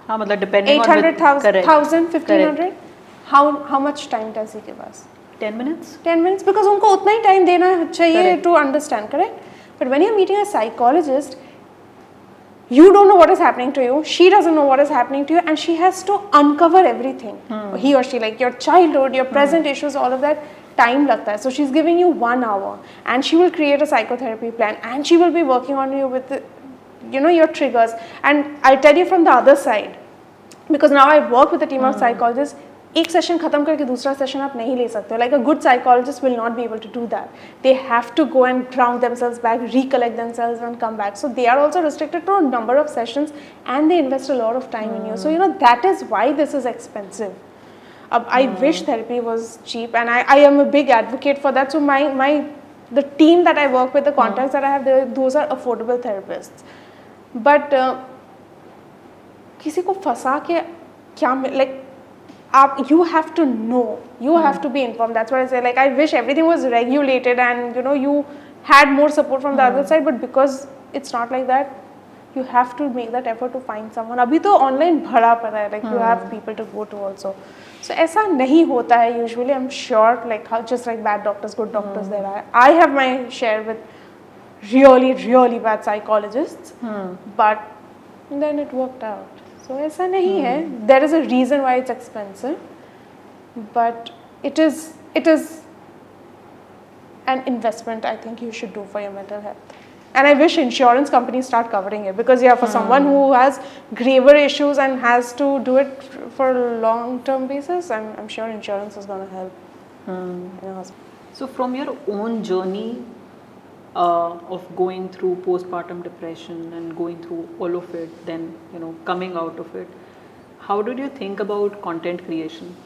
हाँ मतलब depending 800,000, 1,500. How much time does he give us? 10 minutes. 10 minutes because उनको उतना ही time देना चाहिए to understand, correct? But when you're meeting a psychologist, you don't know what is happening to you. She doesn't know what is happening to you, and she has to uncover everything. He or she, like your childhood, your present issues, all of that. Time लगता है. So she's giving you 1 hour, and she will create a psychotherapy plan, and she will be working on you with your triggers. And I'll tell you from the other side, because now I work with a team of psychologists. एक session खत्म करके दूसरा session आप नहीं ले सकते. Like a good psychologist will not be able to do that. They have to go and ground themselves back, recollect themselves and come back. So they are also restricted to a number of sessions and they invest a lot of time in you. So that is why this is expensive. I wish therapy was cheap, and I am a big advocate for that. So the team that I work with, the contacts that I have, those are affordable therapists. But किसी को फंसा के क्या like you have to know, you have to be informed. That's what I say. Like I wish everything was regulated and you had more support from the other side, but because it's not like that, you have to make that effort to find someone. अभी तो online भरा पड़ा है. Like you have people to go to also. So ऐसा नहीं होता है usually. I'm sure like how just like bad doctors, good doctors there are. I have my share with really bad psychologists, but then it worked out. So ऐसा नहीं है. There is a reason why it's expensive, but it is an investment I think you should do for your mental health. And I wish insurance companies start covering it, because for someone who has graver issues and has to do it for a long-term basis, I'm sure insurance is going to help. So from your own journey of going through postpartum depression and going through all of it, then coming out of it, how did you think about content creation?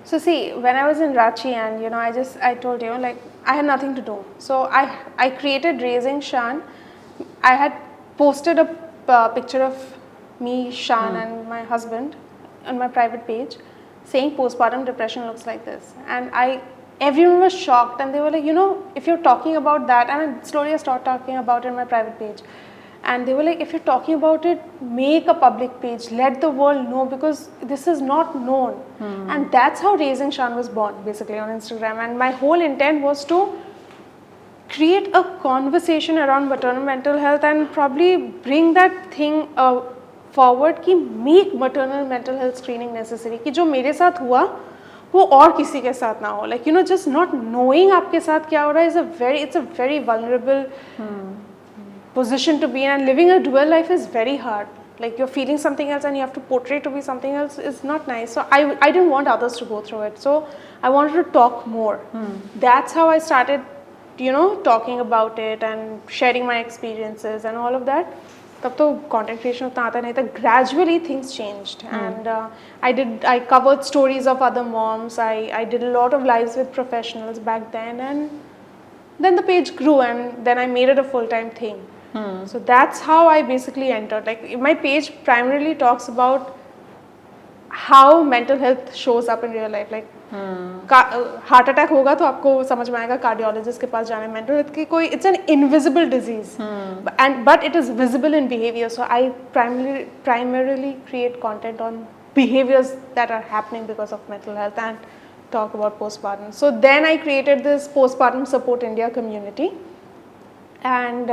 So see, when I was in Ranchi and I told you, like I had nothing to do, so I created Raising Shan. I had posted a picture of me, Shan and my husband on my private page saying postpartum depression looks like this, and everyone was shocked and they were like, if you're talking about that, and slowly I started talking about it on my private page, and they were like, if you're talking about it, make a public page, let the world know, because this is not known. And that's how Raising Shan was born, basically on Instagram. And my whole intent was to create a conversation around maternal mental health and probably bring that thing forward, कि make maternal mental health screening necessary, कि जो मेरे साथ हुआ वो और किसी के साथ ना हो. Like just not knowing आपके साथ क्या हो रहा है it's a very vulnerable position to be in, and living a dual life is very hard. like you're feeling something else and you have to portray to be something else is not nice. So I didn't want others to go through it. So I wanted to talk more. That's how I started, you know, talking about it and sharing my experiences and all of that. तब तो content creation उतना आता नहीं था. Gradually things changed, and I covered stories of other moms. I did a lot of lives with professionals back then, and then the page grew, and then I made it a full-time thing. So that's how I basically entered. Like my page primarily talks about how mental health shows up in real life. Like heart attack होगा तो आपको समझ में आएगा cardiologist के पास जाना है. Mental health की कोई it's an invisible disease and but it is visible in behaviour. So I primarily create content on behaviors that are happening because of mental health and talk about postpartum. So then I created this Postpartum Support India community, and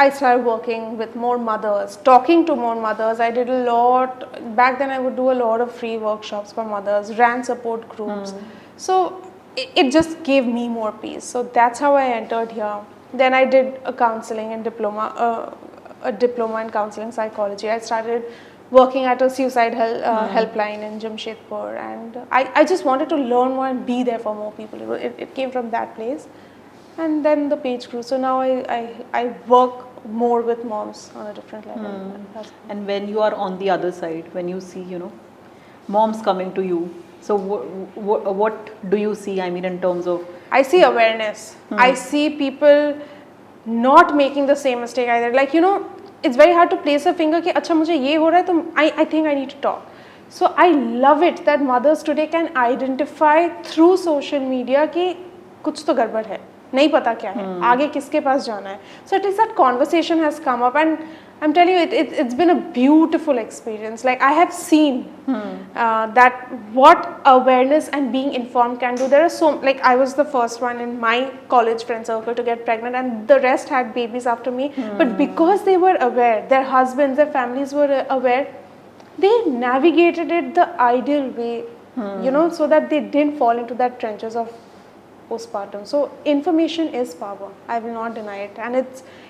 I started working with more mothers, talking to more mothers. I did a lot, back then I would do a lot of free workshops for mothers, ran support groups. So it just gave me more peace. So that's how I entered here. Then I did a counseling and a diploma in counseling psychology. I started working at a suicide helpline in Jamshedpur, and I just wanted to learn more and be there for more people. It came from that place. And then the page grew. So now I work more with moms on a different level. And when you are on the other side, when you see, you know, moms coming to you, so what do you see? I mean, in terms of, I see awareness. I see people not making the same mistake either. Like, you know, it's very hard to place a finger कि अच्छा मुझे ये हो रहा है तो I think I need to talk. So I love it that mothers today can identify through social media कि कुछ तो गड़बड़ है, नहीं पता क्या है, आगे किसके पास जाना है. So at least that conversation has come up, and I'm telling you, it's been a beautiful experience. Like I have seen that what awareness and being informed can do. There are so, like I was the first one in my college friend circle to get pregnant, and the rest had babies after me. But because they were aware, their husbands, their families were aware, they navigated it the ideal way, you know, so that they didn't fall into that trenches of postpartum. So information is power. I will not deny it, and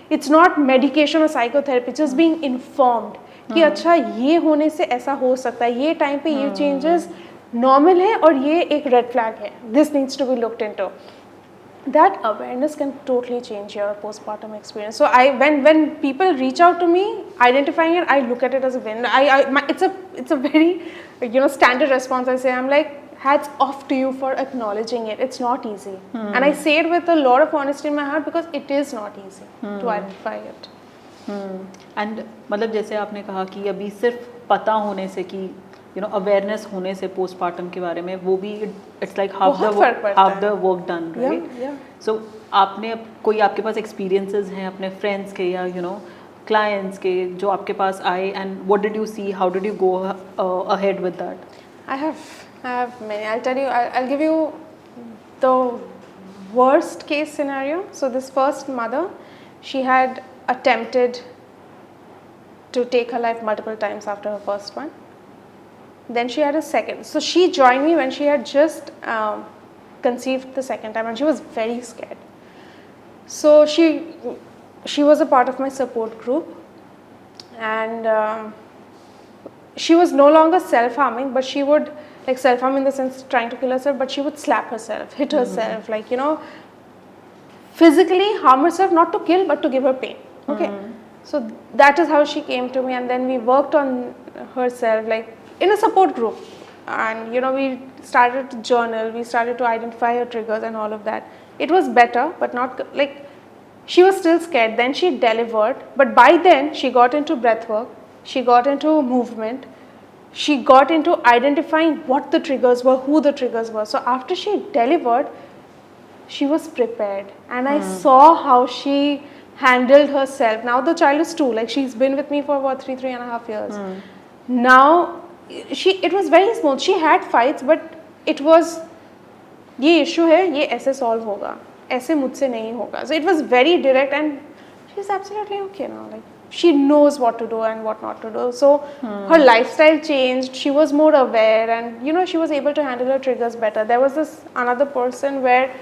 it's not medication or psychotherapy. Just being informed कि अच्छा ये होने से ऐसा हो सकता है, ये टाइम पे ये चेंजेस नॉर्मल है और ये एक रेड फ्लैग है. This needs to be looked into. That awareness can totally change your postpartum experience. So when people reach out to me identifying it, I look at it as a win. It's a very, you know, standard response. I say, I'm like, hats off to you for acknowledging it. It's not easy. And I say it with a lot of honesty in my heart because it is not easy to identify it. And मतलब जैसे आपने कहा कि अभी सिर्फ पता होने से कि you know awareness होने से postpartum के बारे में वो भी it's like half the work done, right? Yeah. So आपने कोई आपके पास experiences हैं अपने friends के या you know clients के जो आपके पास आए, and what did you see? How did you go ahead with that? I have many. I'll tell you. I'll give you the worst case scenario. So this first mother, she had attempted to take her life multiple times after her first one. Then she had a second. So she joined me when she had just conceived the second time, and she was very scared. So she was a part of my support group, and she was no longer self-harming, but she would, like, self-harm in the sense trying to kill herself, but she would slap herself, hit herself, like, you know, physically harm herself, not to kill but to give her pain. Okay. So that is how she came to me, and then we worked on herself, like in a support group, and you know, we started to journal, we started to identify her triggers and all of that. It was better, but not like, she was still scared. Then she delivered, but by then she got into breath work, she got into movement, she got into identifying what the triggers were, who the triggers were. So after she delivered, she was prepared, and I saw how she handled herself. Now the child is 2, like she's been with me for about 3.5 years. Now it was very smooth. She had fights, but it was, ये issue है, ये ऐसे solve होगा, ऐसे मुझसे नहीं होगा. So it was very direct, and she's absolutely okay now. Like she knows what to do and what not to do. So her lifestyle changed. She was more aware, and you know, she was able to handle her triggers better. There was this another person where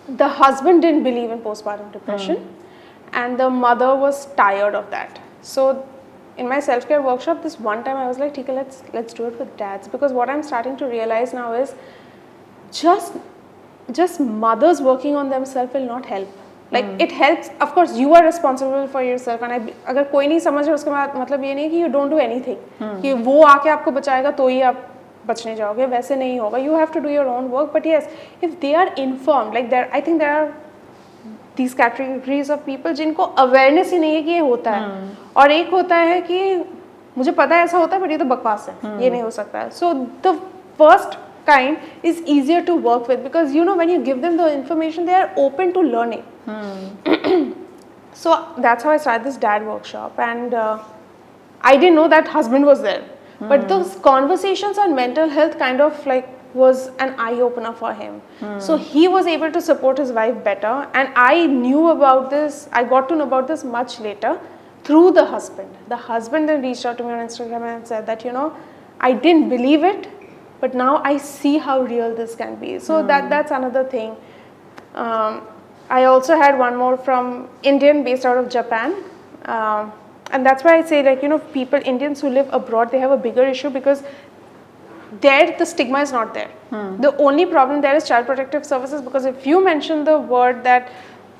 the husband didn't believe in postpartum depression, and the mother was tired of that. So in my self-care workshop, this one time I was like, "ठीक है, let's do it with dads," because what I'm starting to realize now is just mothers working on themselves will not help. Like it helps, of course you are responsible for yourself, and अगर कोई नहीं समझ रहा उसके बाद मतलब ये नहीं कि you don't do anything, कि वो आके आपको बचाएगा तो ही आप बचने जाओगे, वैसे नहीं होगा. You have to do your own work, but yes, if they are informed, like I think there are these categories of people जिनको awareness ही नहीं है कि ये होता है, और एक होता है कि मुझे पता है ऐसा होता है but ये तो बकवास है, ये नहीं हो सकता है. So the first kind is easier to work with, because you know when you give them the information, they are open to learning. So that's how I started this dad workshop, and I didn't know that husband was there, but those conversations on mental health kind of like was an eye opener for him. So he was able to support his wife better, and I knew about this, I got to know about this much later through the husband. The husband then reached out to me on Instagram and said that, you know, I didn't believe it, but now I see how real this can be. So that's another thing. I also had one more from Indian based out of Japan, and that's why I say, like, you know, people, Indians who live abroad, they have a bigger issue because there the stigma is not there. The only problem there is child protective services, because if you mention the word that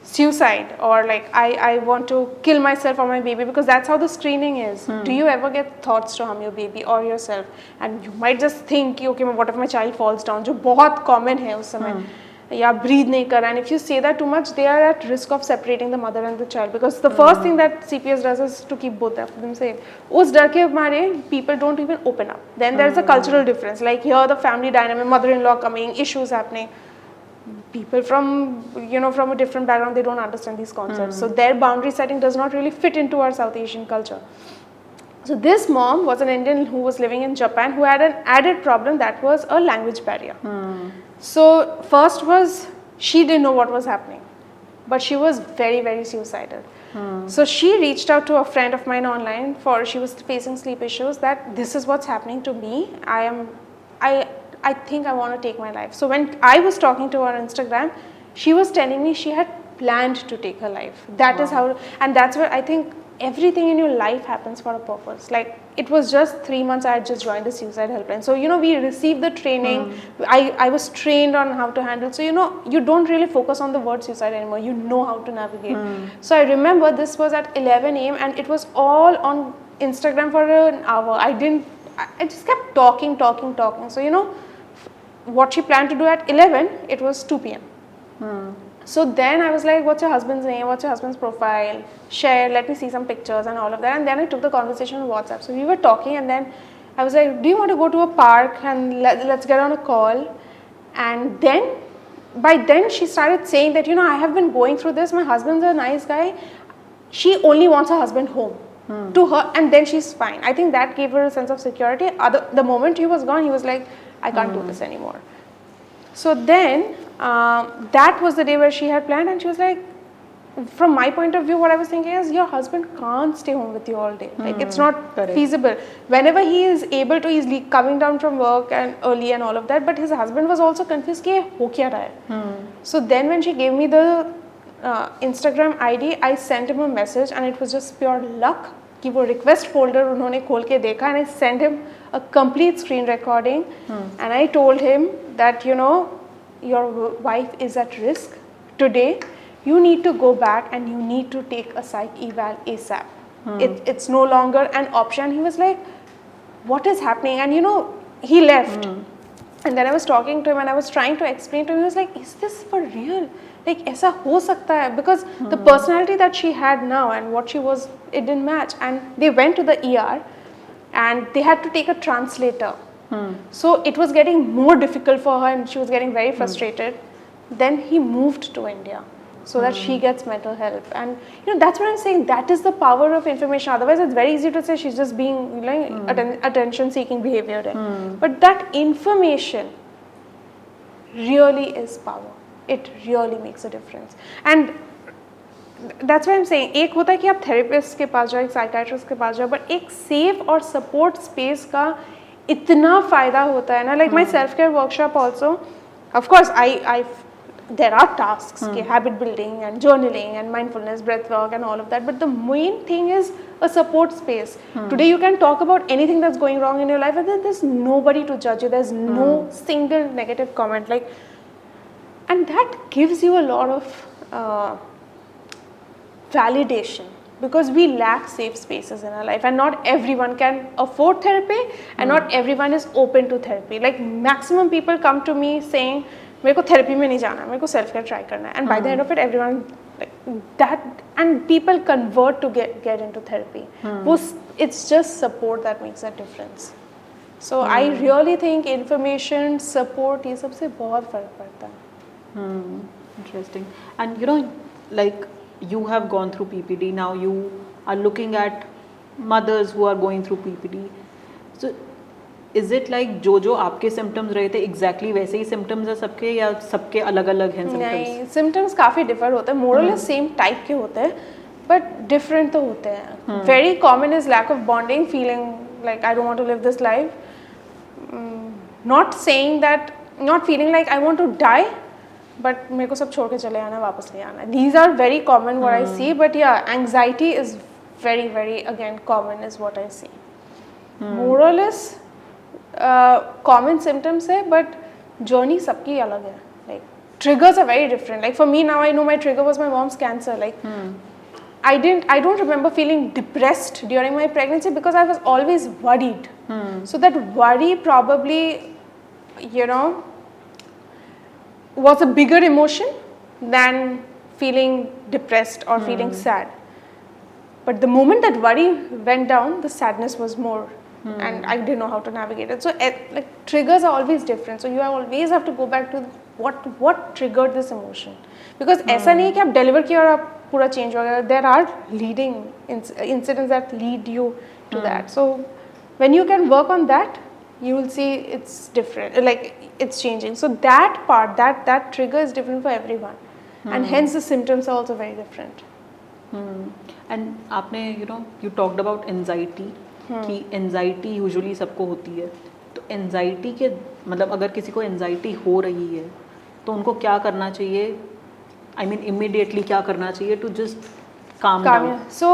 suicide or like I want to kill myself or my baby, because that's how the screening is. Do you ever get thoughts to harm your baby or yourself? And you might just think, okay, what if my child falls down, जो बहुत common है उस समय, या breathe नहीं कर रहा. And if you say that too much, they are at risk of separating the mother and the child, because the first thing that CPS does is to keep both of them safe. उस डर के मारे people don't even open up. Then there's a cultural difference, like here the family dynamic, mother-in-law coming, issues happening. People from, you know, from a different background, they don't understand these concepts. So their boundary setting does not really fit into our South Asian culture. So this mom was an Indian who was living in Japan, who had an added problem, that was a language barrier. So first was, she didn't know what was happening, but she was very, very suicidal. So she reached out to a friend of mine online, for she was facing sleep issues, that this is what's happening to me. I think I want to take my life. So when I was talking to her on Instagram, she was telling me she had planned to take her life. That is how, and that's where I think everything in your life happens for a purpose. Like it was just 3 months I had just joined the suicide helpline. So, you know, we received the training. I was trained on how to handle. So, you know, you don't really focus on the word suicide anymore. You know how to navigate. So I remember this was at 11 a.m. and it was all on Instagram for an hour. I just kept talking. So, you know, what she planned to do at 11, it was 2 p.m. So then I was like, what's your husband's name? What's your husband's profile? Share, let me see some pictures and all of that. And then I took the conversation on WhatsApp. So we were talking, and then I was like, do you want to go to a park and let's get on a call? And then, by then she started saying that, you know, I have been going through this. My husband's a nice guy. She only wants her husband home. To her, and then she's fine. I think that gave her a sense of security. The moment he was gone, he was like, I can't do this anymore. So then, that was the day where she had planned, and she was like, from my point of view, what I was thinking is, your husband can't stay home with you all day. Like, it's not feasible. Whenever he is able to, he's coming down from work and early and all of that, but his husband was also confused, कि हो क्या रहा है? So then when she gave me the Instagram ID, I sent him a message, and it was just pure luck कि वो request folder उन्होंने खोल के देखा, and I sent him a complete screen recording, and I told him that, you know, your wife is at risk today. You need to go back and you need to take a psych eval ASAP. It's no longer an option. He was like, what is happening? And you know, he left. And then I was talking to him and I was trying to explain to him. He was like, is this for real? Like, ऐसा हो सकता है? Because the personality that she had now and what she was, it didn't match. And they went to the ER and they had to take a translator. So it was getting more difficult for her and she was getting very frustrated. Then he moved to India so that she gets mental help. And you know, that's what I'm saying. That is the power of information. Otherwise, it's very easy to say she's just being, like, attention-seeking behavior. But that information really is power. It really makes a difference. And that's why I'm saying, एक होता है कि आप therapist के पास जाओ, एक psychiatrist के पास जाओ, but एक सेफ और सपोर्ट स्पेस का इतना फ़ायदा होता है ना. Like my self-care workshop also, of course, there are tasks, habit building and journaling and mindfulness, breath work and all of that, but the main thing is a support space. Today you can talk about anything that's going wrong in your life and then there's nobody to judge you, there's no single negative comment, like, and that gives you a lot of validation, because we lack safe spaces in our life and not everyone can afford therapy and not everyone is open to therapy. Like maximum people come to me saying मेरे को therapy में नहीं जाना, मेरे को self care try करना है, and by the end of it everyone like that, and people convert to get into therapy. It's just support that makes a difference. So I really think information, support, ये सबसे बहुत फर्क पड़ता है. Interesting. And you know, like you have gone through PPD, now you are looking at mothers who are going through PPD. So is it like जो आपके symptoms रहे थे exactly वैसे ही symptoms है सबके, या सबके अलग अलग हैं symptoms? नहीं, symptoms काफ़ी differ होते हैं, more or less same type के होते हैं, but different तो होते हैं. Very common is lack of bonding, feeling like I don't want to live this life. Not saying that, not feeling like I want to die, but मेरे को सब छोड़ के चले आना, वापस नहीं आना. These are very common what I see, but yeah, anxiety is very very again common is what I see. More or less common symptoms है, but journey सबकी अलग है. Like triggers are very different. Like for me now, I know my trigger was my mom's cancer. Like I don't remember feeling depressed during my pregnancy because I was always worried. So that worry probably, you know, was a bigger emotion than feeling depressed or feeling sad. But the moment that worry went down, the sadness was more. And I didn't know how to navigate it. So like triggers are always different. So you always have to go back to what triggered this emotion. Because ऐसा नहीं है कि आप deliver किया और आप पूरा change हो गया. There are leading incidents that lead you to that. So when you can work on that, you will see it's different. Like it's changing. So that part, that trigger is different for everyone, and hence the symptoms are also very different. And आपने you talked about anxiety. कि anxiety usually सबको होती है, तो anxiety के मतलब अगर किसी को एनजाइटी हो रही है तो उनको क्या करना चाहिए, आई मीन इमीडिएटली क्या करना चाहिए to just calm down? So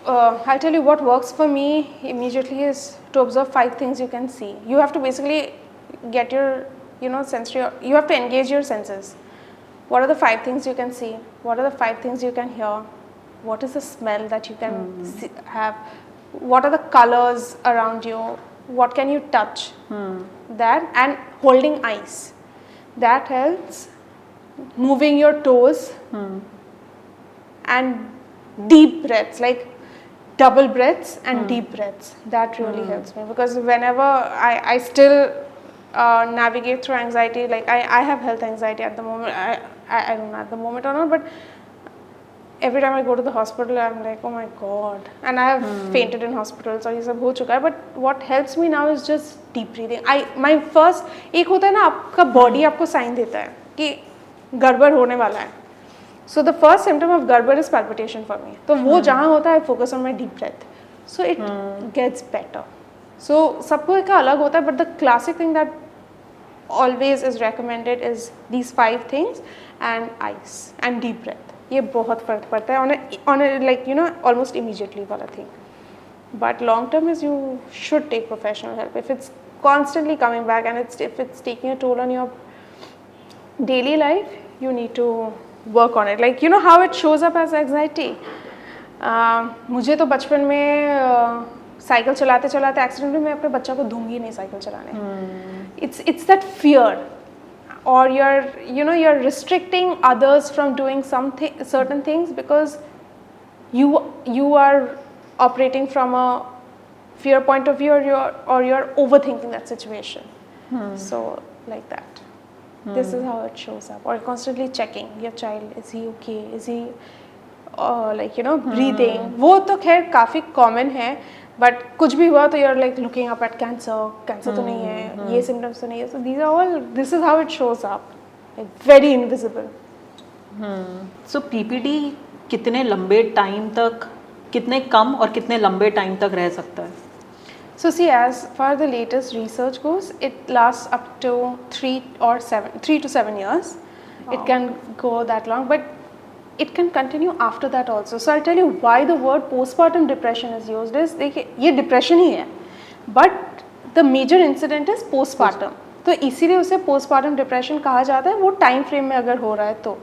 I'll tell you what works for me immediately is to observe 5 things you can see. You have to basically get your sensory, you have to engage your senses. What are the 5 things you can see? What are the 5 things you can hear? What is the smell that you can have? What are the colors around you? What can you touch? That, and holding ice. That helps. Moving your toes. And deep breaths, like double breaths and deep breaths. That really helps me, because whenever I still navigate through anxiety, like I have health anxiety at the moment. I don't know at the moment or not, but every time I go to the hospital, I'm like, oh my god, and I have fainted in hospitals और ये सब हो चुका है. But what helps me now is just deep breathing. My first एक होता है ना, आपका body आपको sign देता है कि गड़बड़ होने वाला है. So the first symptom of गड़बड़ is palpitation for me. तो वो जहाँ होता है, I focus on my deep breath. So it gets better. So सबको का अलग होता है, but the classic thing that always is recommended is these 5 things and ice and deep breath. ये बहुत फर्क पड़ता है on a like almost immediately वाला thing. But long term is you should take professional help if it's constantly coming back and if it's taking a toll on your daily life. You need to work on it. Like how it shows up as anxiety. मुझे तो बचपन में cycle चलाते चलाते accident में मैं अपने बच्चा को दूंगी नहीं साइकिल चलाने. It's that fear. Or you're restricting others from doing certain things because you are operating from a fear point of view, or you're overthinking that situation. So like that. This is how it shows up. Or constantly checking your child, is he okay, is he breathing. वो तो खैर काफ़ी common है. But कुछ भी हुआ तो you're like looking up at cancer तो नहीं है, ये symptoms तो नहीं है. So this is how it shows up, like very invisible. So PPD कितने लंबे टाइम तक, कितने कम और कितने लंबे टाइम तक रह सकता है? So see, as far the latest research goes, it lasts up to 3 to 7 years. It can go that long, but it can continue after that also. So I'll tell you why the word postpartum depression is used is, देखिए ये depression ही है, but the major incident is postpartum. तो इसीलिए उसे postpartum depression कहा जाता है, वो time frame में अगर हो रहा है तो.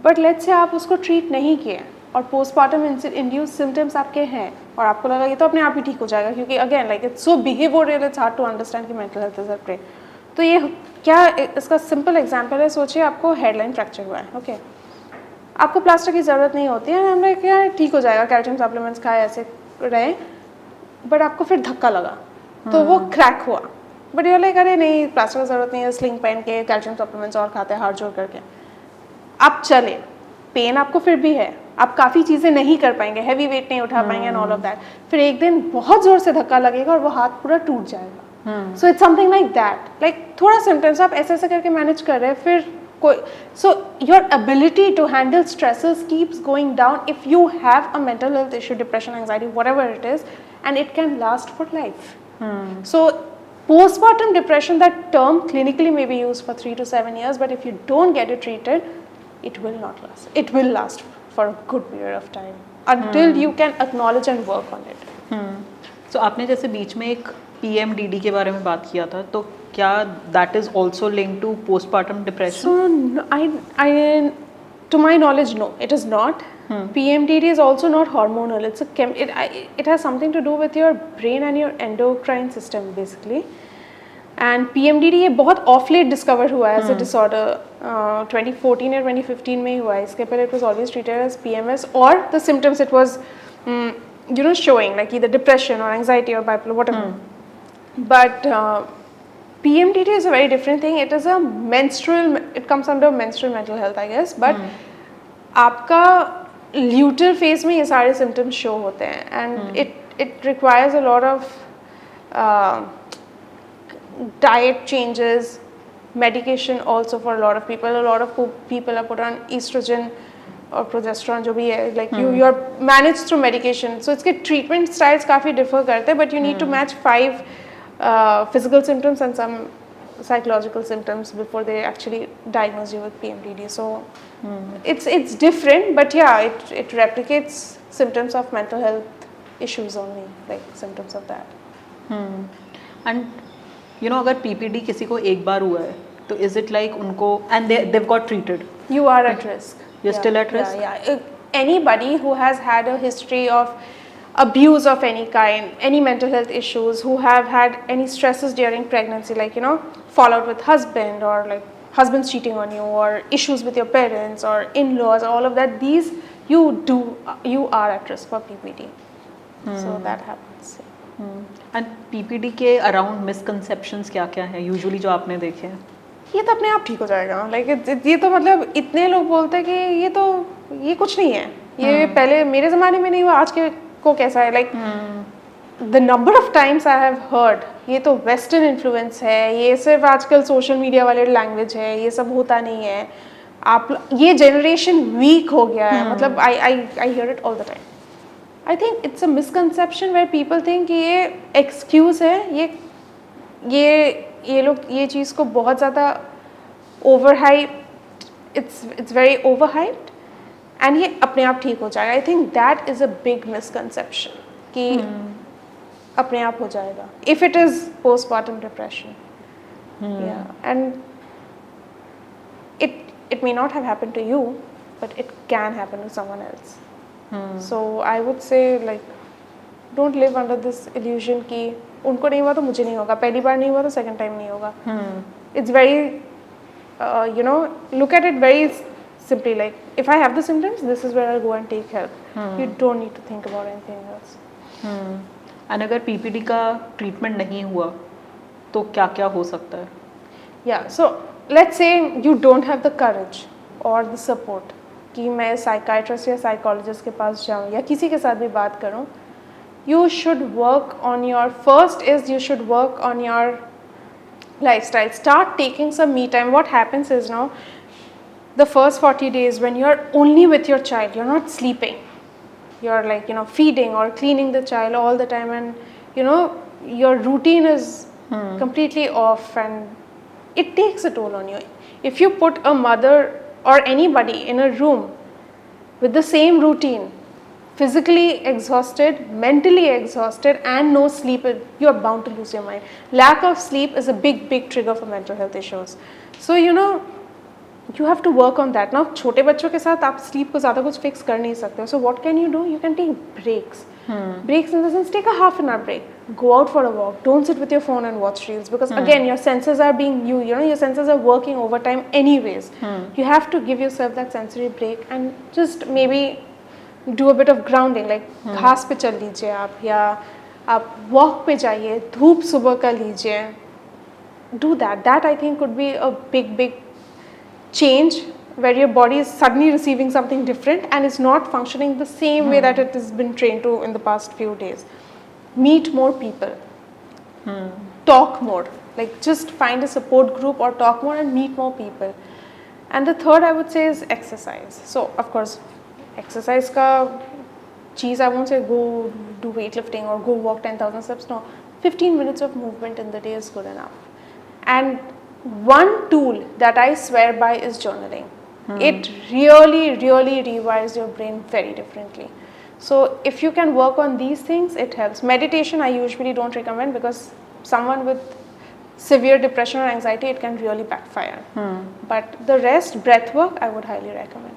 But let's say आप उसको treat नहीं किए और postpartum induced symptoms आपके हैं और आपको लगा ये तो अपने आप ही ठीक हो जाएगा, क्योंकि again like it's so behavioral, it's hard to understand कि mental health is at play. तो ये क्या, इसका सिंपल एग्जांपल है, सोचिए आपको हेडलाइन फ्रैक्चर हुआ है, ओके, आपको प्लास्टर की ज़रूरत नहीं होती है, हमने क्या ठीक हो जाएगा, कैल्शियम सप्लीमेंट्स खाए ऐसे रहे, बट आपको फिर धक्का लगा तो वो क्रैक हुआ, बट ये लाइक अरे नहीं प्लास्टर की ज़रूरत नहीं है, स्लिंग पहन के कैल्शियम सप्लीमेंट्स और खाते हैं हाथ जोड़ करके, आप चले, पेन आपको फिर भी है, आप काफ़ी चीज़ें नहीं कर पाएंगे, हैवी वेट नहीं उठा पाएंगे एंड ऑल ऑफ दैट, फिर एक दिन बहुत ज़ोर से धक्का लगेगा और वो हाथ पूरा टूट जाएगा. So it's something like that. Like थोड़ा symptoms आप ऐसे ऐसे करके manage कर रहे हैं, फिर कोई, so your ability to handle stresses keeps going down if you have a mental health issue, depression, anxiety, whatever it is, and it can last for life. So postpartum depression, that term clinically may be used for 3 to 7 years, but if you don't get it treated, it will not last. It will last for a good period of time until you can acknowledge and work on it. So आपने जैसे बीच में एक PMDD के बारे में बात किया था, तो क्या that is also linked to postpartum depression? So no, I to my knowledge, no, it is not. PMDD is also not hormonal. It's a it has something to do with your brain and your endocrine system basically. And PMDD ये बहुत off late discover हुआ है as a disorder. 2014 या 2015 में ही हुआ है. इसके पहले it was always treated as PMS, or the symptoms it was showing like either depression or anxiety or bipolar, whatever. But PMDD is a very different thing. It is a menstrual, it comes under menstrual mental health, I guess. But आपका luteal phase में ये सारे symptoms show होते हैं, and it requires a lot of diet changes, medication also for a lot of people. A lot of people are put on estrogen or progesterone, जो भी है, like you are managed through medication. So इसके treatment styles काफ़ी differ करते हैं, but you need to match 5 physical symptoms and some psychological symptoms before they actually diagnose you with PMDD. So it's different, but yeah, it replicates symptoms of mental health issues only, like symptoms of that. And you know, अगर PPD किसी को एक बार हुआ है, तो is it like उनको and they've got treated? You are at risk. You're still at risk? Yeah. Anybody who has had a history of abuse of any kind, any mental health issues, who have had any stresses during pregnancy, like fallout with husband, or like husband's cheating on you, or issues with your parents or in-laws, all of that, these you are at risk for PPD. So that happens. And PPD के around misconceptions क्या क्या हैं usually जो आपने देखे हैं? ये तो अपने आप ठीक हो जाएगा, लाइक ये तो मतलब इतने लोग बोलते हैं कि ये कुछ नहीं है, ये पहले मेरे ज़माने में नहीं हुआ, आज के को कैसा है, like the number of times I have heard ये तो वेस्टर्न इन्फ्लुएंस है, ये सिर्फ आजकल सोशल मीडिया वाले लैंग्वेज है, ये सब होता नहीं है, आप ये जनरेशन वीक हो गया है, मतलब I hear it all the time. I think it's a misconception where people think कि ये एक्सक्यूज़ है, ये लोग ये चीज़ को बहुत ज़्यादा over hype, it's very over hyped, and ये अपने आप ठीक हो जाएगा. I think that is a big misconception कि अपने आप हो जाएगा if it is postpartum depression. And it may not have happened to you, but it can happen to someone else. So I would say, like, don't live under this illusion कि उनको नहीं हुआ तो मुझे नहीं होगा, पहली बार नहीं हुआ तो second time नहीं होगा. It's very look at it very simply, like if I have the symptoms, this is where I'll go and take help. You don't need to think about anything else. And अगर PPD का treatment नहीं हुआ तो क्या क्या हो सकता है? Yeah, so let's say you don't have the courage or the support कि मैं psychiatrist या psychologist के पास जाऊँ या किसी के साथ भी बात करूँ. You should work on your, first is you should work on your lifestyle. Start taking some me time. What happens is now, the first 40 days when you're only with your child, you're not sleeping, you're like feeding or cleaning the child all the time, and your routine is completely off, and it takes a toll on you. If you put a mother or anybody in a room with the same routine, physically exhausted, mentally exhausted, and no sleep, you're bound to lose your mind. Lack of sleep is a big trigger for mental health issues. So you have to work on that. Now छोटे बच्चों के साथ आप sleep को ज़्यादा कुछ fix कर नहीं सकते. So what can you do? You can take breaks. Breaks in the sense, take a half an hour break. Go out for a walk. Don't sit with your phone and watch reels, because again your senses are being your senses are working overtime anyways. You have to give yourself that sensory break and just maybe do a bit of grounding, like घास पे चल लीजिए आप, या आप walk पे जाइए, धूप सुबह का लीजिए. Do that. That I think could be a big change, where your body is suddenly receiving something different and is not functioning the same way that it has been trained to in the past few days. Meet more people. Talk more. Like just find a support group or talk more and meet more people. And the third I would say is exercise. So of course, exercise ka cheese, I won't say go do weightlifting or go walk 10,000 steps. No, 15 minutes of movement in the day is good enough. And one tool that I swear by is journaling. It really rewires your brain very differently. So if you can work on these things, it helps. Meditation I usually don't recommend, because someone with severe depression or anxiety, it can really backfire. But the rest, breath work, I would highly recommend.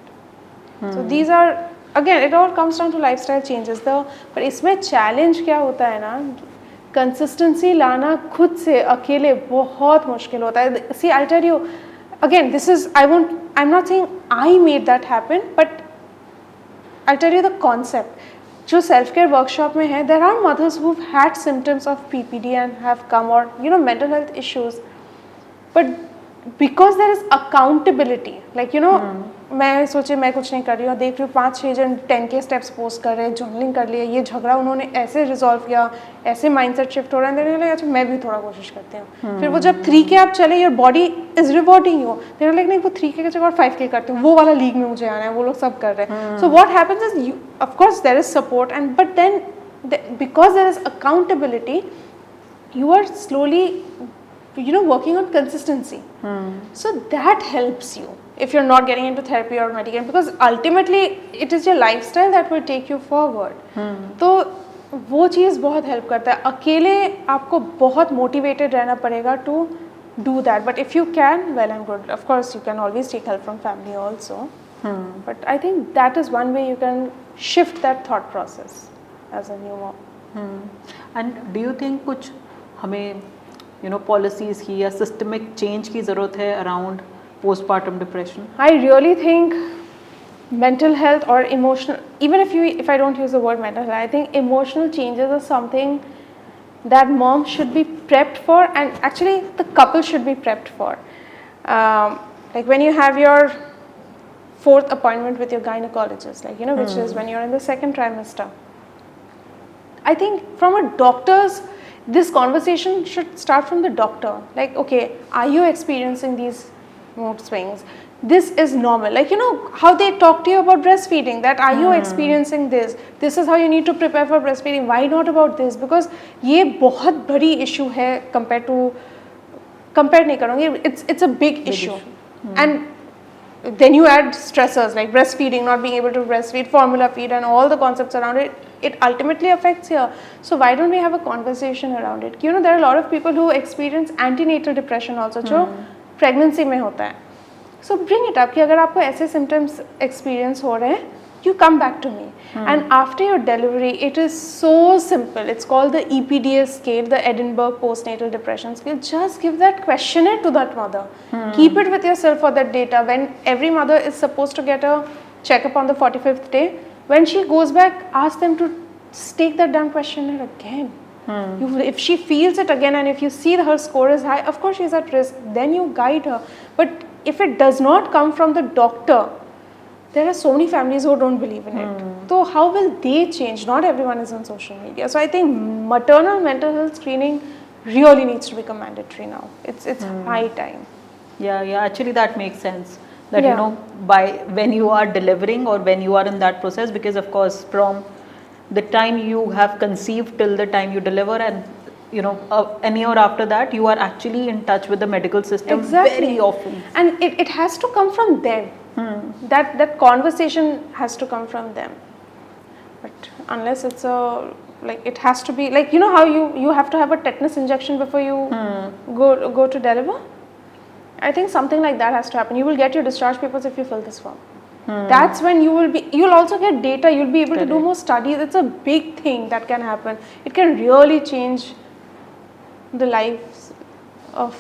So these are, again, it all comes down to lifestyle changes. But इसमें challenge क्या होता है ना, consistency लाना खुद से अकेले बहुत मुश्किल होता है. See, I'll tell you again, this is, I'm not saying I made that happen, but I'll tell you the concept. जो self care workshop में है, there are mothers who've had symptoms of PPD and have come, or mental health issues, but because there is accountability, like मैं सोचे मैं कुछ नहीं कर रही हूँ, देख रही हूँ 5-6 जन 10K स्टेप्स पोस्ट कर रहे हैं, जर्नलिंग कर लिया, ये झगड़ा उन्होंने ऐसे रिजॉल्व किया, ऐसे माइंडसेट शिफ्ट हो रहा है, देने लगे अच्छा मैं भी थोड़ा कोशिश करती हूँ. फिर वो जब 3K आप चले, your body is rewarding you, देने लगे नहीं वो 3K की जगह और 5K करती हूँ, वो वाला लीग में मुझे आना है, वो लोग सब कर रहे हैं. So what happens is, of course there is support, and but then because there is accountability, you are slowly working on consistency. So that helps you if you're not getting into therapy or medication, because ultimately it is your lifestyle that will take you forward. तो वो चीज़ बहुत help करता है. अकेले आपको बहुत motivated रहना पड़ेगा to do that, but if you can, well and good. Of course you can always take help from family also. But I think that is one way you can shift that thought process as a new mom. And do you think कुछ हमें policies की या systemic change की ज़रूरत है around postpartum depression? I really think mental health or emotional, even if I don't use the word mental health, I think emotional changes are something that moms should be prepped for, and actually the couple should be prepped for. Like when you have your 4th appointment with your gynecologist, like which is when you're in the 2nd trimester. I think from a doctor's, this conversation should start from the doctor. Like, okay, are you experiencing these mood swings? This is normal. Like, how they talk to you about breastfeeding, that are you experiencing this? This is how you need to prepare for breastfeeding. Why not about this? Because ये बहुत बड़ी issue है compare नहीं करूँगी. It's a big issue. And then you add stressors like breastfeeding, not being able to breastfeed, formula feed, and all the concepts around it. It ultimately affects here. So why don't we have a conversation around it? There are a lot of people who experience antenatal depression also, जो pregnancy में होता है. So bring it up कि अगर आपको ऐसे symptoms experience हो रहे हैं, you come back to me. And after your delivery, it is so simple. It's called the EPDS scale, the Edinburgh Postnatal Depression Scale. Just give that questionnaire to that mother. Keep it with yourself for that data. When every mother is supposed to get a checkup on the 45th day, when she goes back, ask them to take that damn questionnaire again. If she feels it again, and if you see that her score is high, of course she's at risk, then you guide her. But if it does not come from the doctor, there are so many families who don't believe in it. So how will they change? Not everyone is on social media. So I think maternal mental health screening really needs to become mandatory now. It's high time. Yeah, actually that makes sense. That by when you are delivering or when you are in that process, because of course from the time you have conceived till the time you deliver, and an year after that, you are actually in touch with the medical system very often. And it has to come from them. That conversation has to come from them. But unless it's a like it has to be like you know how you have to have a tetanus injection before you go to deliver. I think something like that has to happen. You will get your discharge papers if you fill this form. That's when you'll also get data. You'll be able to do more studies. It's a big thing that can happen. It can really change the lives of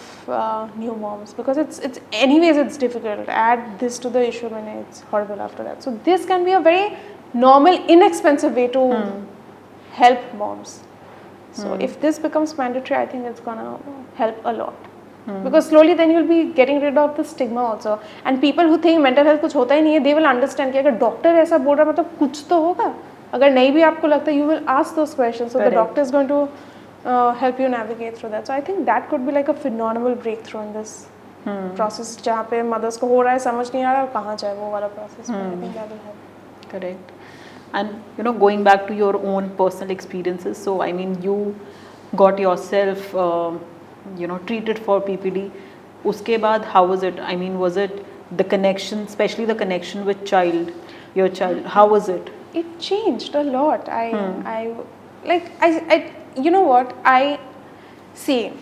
new moms because it's anyways it's difficult. Add this to the issue and it's horrible after that. So this can be a very normal, inexpensive way to help moms. So if this becomes mandatory, I think it's gonna help a lot. Because slowly then you'll be getting rid of the stigma also. And people who think mental health कुछ होता ही नहीं है, they will understand कि अगर doctor ऐसा बोल रहा मतलब कुछ तो होगा. अगर नहीं भी आपको लगता है, you will ask those questions. So the doctor is going to help you navigate through that. So I think that could be like a phenomenal breakthrough in this process. जहाँ पे mothers को हो रहा है समझ नहीं आ रहा कहाँ जाए वो वाला process. I think that will help. Correct. And you know, going back to your own personal experiences, so I mean, you got yourself, you know, treated for PPD. Uske baad, how was it? I mean, was it the connection, especially the connection with your child? How was it? It changed a lot. You know what? I see.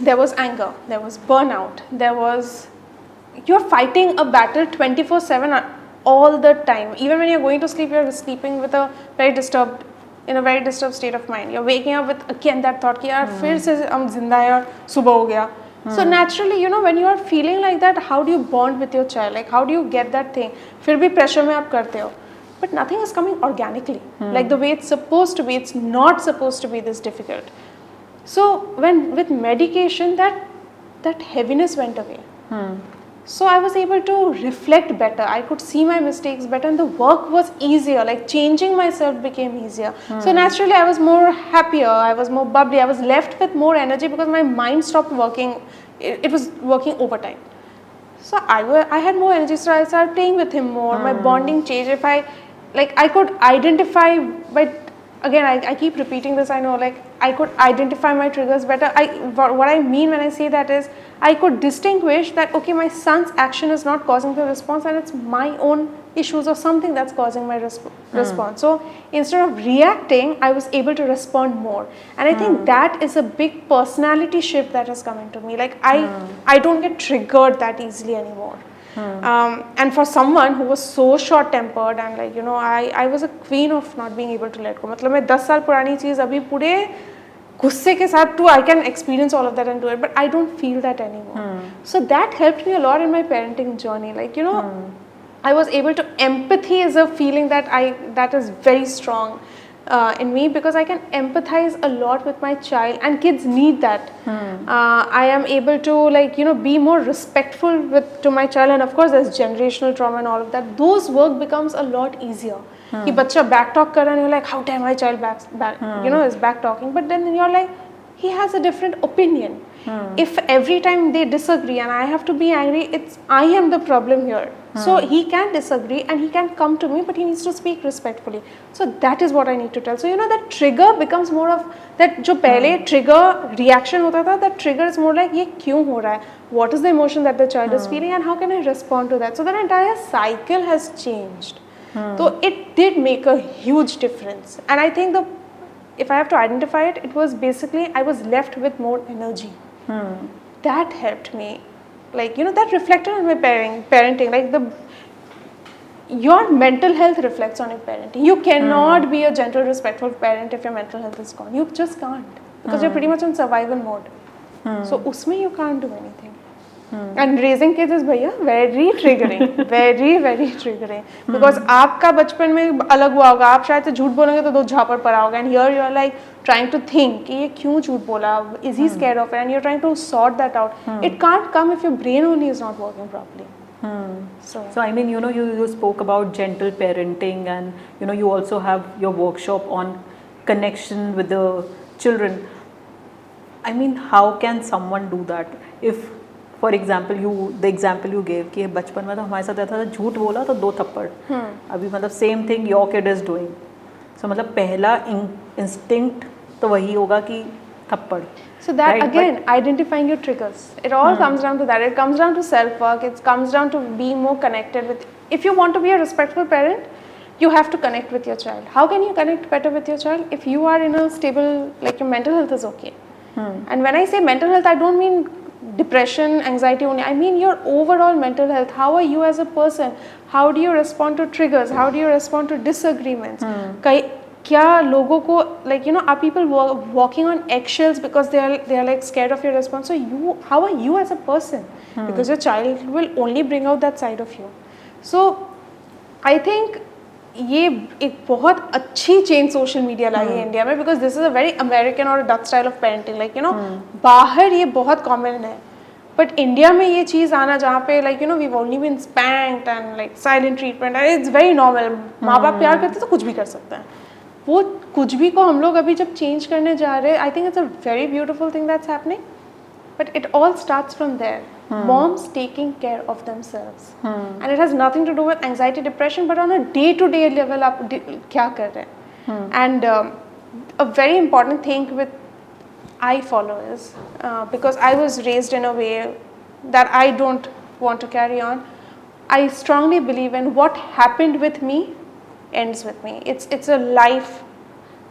There was anger. There was burnout. You're fighting a battle 24/7 all the time. Even when you're going to sleep, you're sleeping with in a very disturbed state of mind. You're waking up with again that thought कि यार फिर से हम जिंदा हैं और सुबह हो गया. So naturally, you know, when you are feeling like that, how do you bond with your child? Like how do you get that thing? फिर भी pressure में आप करते हो. But nothing is coming organically. Like the way it's supposed to be. It's not supposed to be this difficult. So with medication, that heaviness went away. So I was able to reflect better. I could see my mistakes better and the work was easier. Like changing myself became easier. So naturally I was more happier. I was more bubbly. I was left with more energy because my mind stopped working. It was working overtime. So I had more energy. So I started playing with him more. My bonding changed. I could identify again, I keep repeating this, I know, like, I could identify my triggers better. What I mean when I say that is, I could distinguish that, okay, my son's action is not causing the response and it's my own issues or something that's causing my response. So, instead of reacting, I was able to respond more. And I think that is a big personality shift that has come into me. Like, I don't get triggered that easily anymore. And for someone who was so short-tempered and like, you know, I was a queen of not being able to let go. मतलब मैं 10 साल पुरानी चीज़ अभी पूरे गुस्से के साथ too, I can experience all of that and do it, but I don't feel that anymore. So that helped me a lot in my parenting journey. Like, you know, I was able to, empathy is a feeling that is very strong in me because I can empathize a lot with my child and kids need that. I am able to, like, you know, be more respectful to my child, and of course there's generational trauma and all of that. Those work becomes a lot easier. कि बच्चा back talk कर रहा है and you're like, how dare my child is back talking, but then you're like, he has a different opinion. If every time they disagree and I have to be angry, I am the problem here. So he can disagree and he can come to me, but he needs to speak respectfully. So that is what I need to tell. So you know, that trigger becomes more of that. जो पहले trigger reaction होता था, that trigger is more like ये क्यों हो रहा है? What is the emotion that the child is feeling and how can I respond to that? So that entire cycle has changed. So it did make a huge difference. And I think if I have to identify it, it was basically I was left with more energy. That helped me. Like, you know, that reflected on my parenting. Like your mental health reflects on your parenting. You cannot be a gentle, respectful parent if your mental health is gone. You just can't. Because you're pretty much on survival mode. So usme you can't do anything. And raising kids is भैया very triggering, very very triggering. Because आपका बचपन में अलग हुआ होगा, आप शायद से झूठ बोलेंगे तो दो झापड़ पड़ा होगा, and here you are like trying to think कि ये क्यों झूठ बोला, is he scared of it, and you're trying to sort that out. It can't come if your brain only is not working properly. So I mean, you know, you spoke about gentle parenting, and you know, you also have your workshop on connection with the children. I mean, how can someone do that? If for example the example you gave कि बचपन में तो हमारे साथ रहता था, झूठ बोला तो 2 थप्पड़. अभी मतलब same thing your kid is doing. So मतलब पहला इंस्टिंक्ट तो वही होगा कि थप्पड़. So that Right, again, identifying your triggers. It all comes down to that. It comes down to self-work. It comes down to being more connected with. If you want to be a respectful parent, you have to connect with your child. How can you connect better with your child? If you are in a stable, like your mental health is okay. And when I say mental health, I don't mean depression, anxiety only. I mean your overall mental health. How are you as a person? How do you respond to triggers? How do you respond to disagreements? क्या लोगों को like you know are people walking on eggshells because they are like scared of your response? So you, how are you as a person? Because your child will only bring out that side of you. So I think ये एक बहुत अच्छी change social media लाई है India में, because this is a very American और Dutch style of parenting. Like you know बाहर ये बहुत कॉमन है, बट इंडिया में ये चीज़ आना जहाँ पे like you know we only been spanked and like silent treatment and it's very normal. माँ बाप प्यार करते तो कुछ भी कर सकते हैं. वो कुछ भी को हम लोग अभी जब चेंज करने जा रहे हैं, आई think it's a very beautiful thing that's happening, but it all starts from there. Moms taking care of themselves. And it has nothing to do with anxiety, depression, but on a day-to-day level आप क्या कर रहे हैं. And a very important thing with I follow is because I was raised in a way that I don't want to carry on. I strongly believe in what happened with me ends with me. It's a life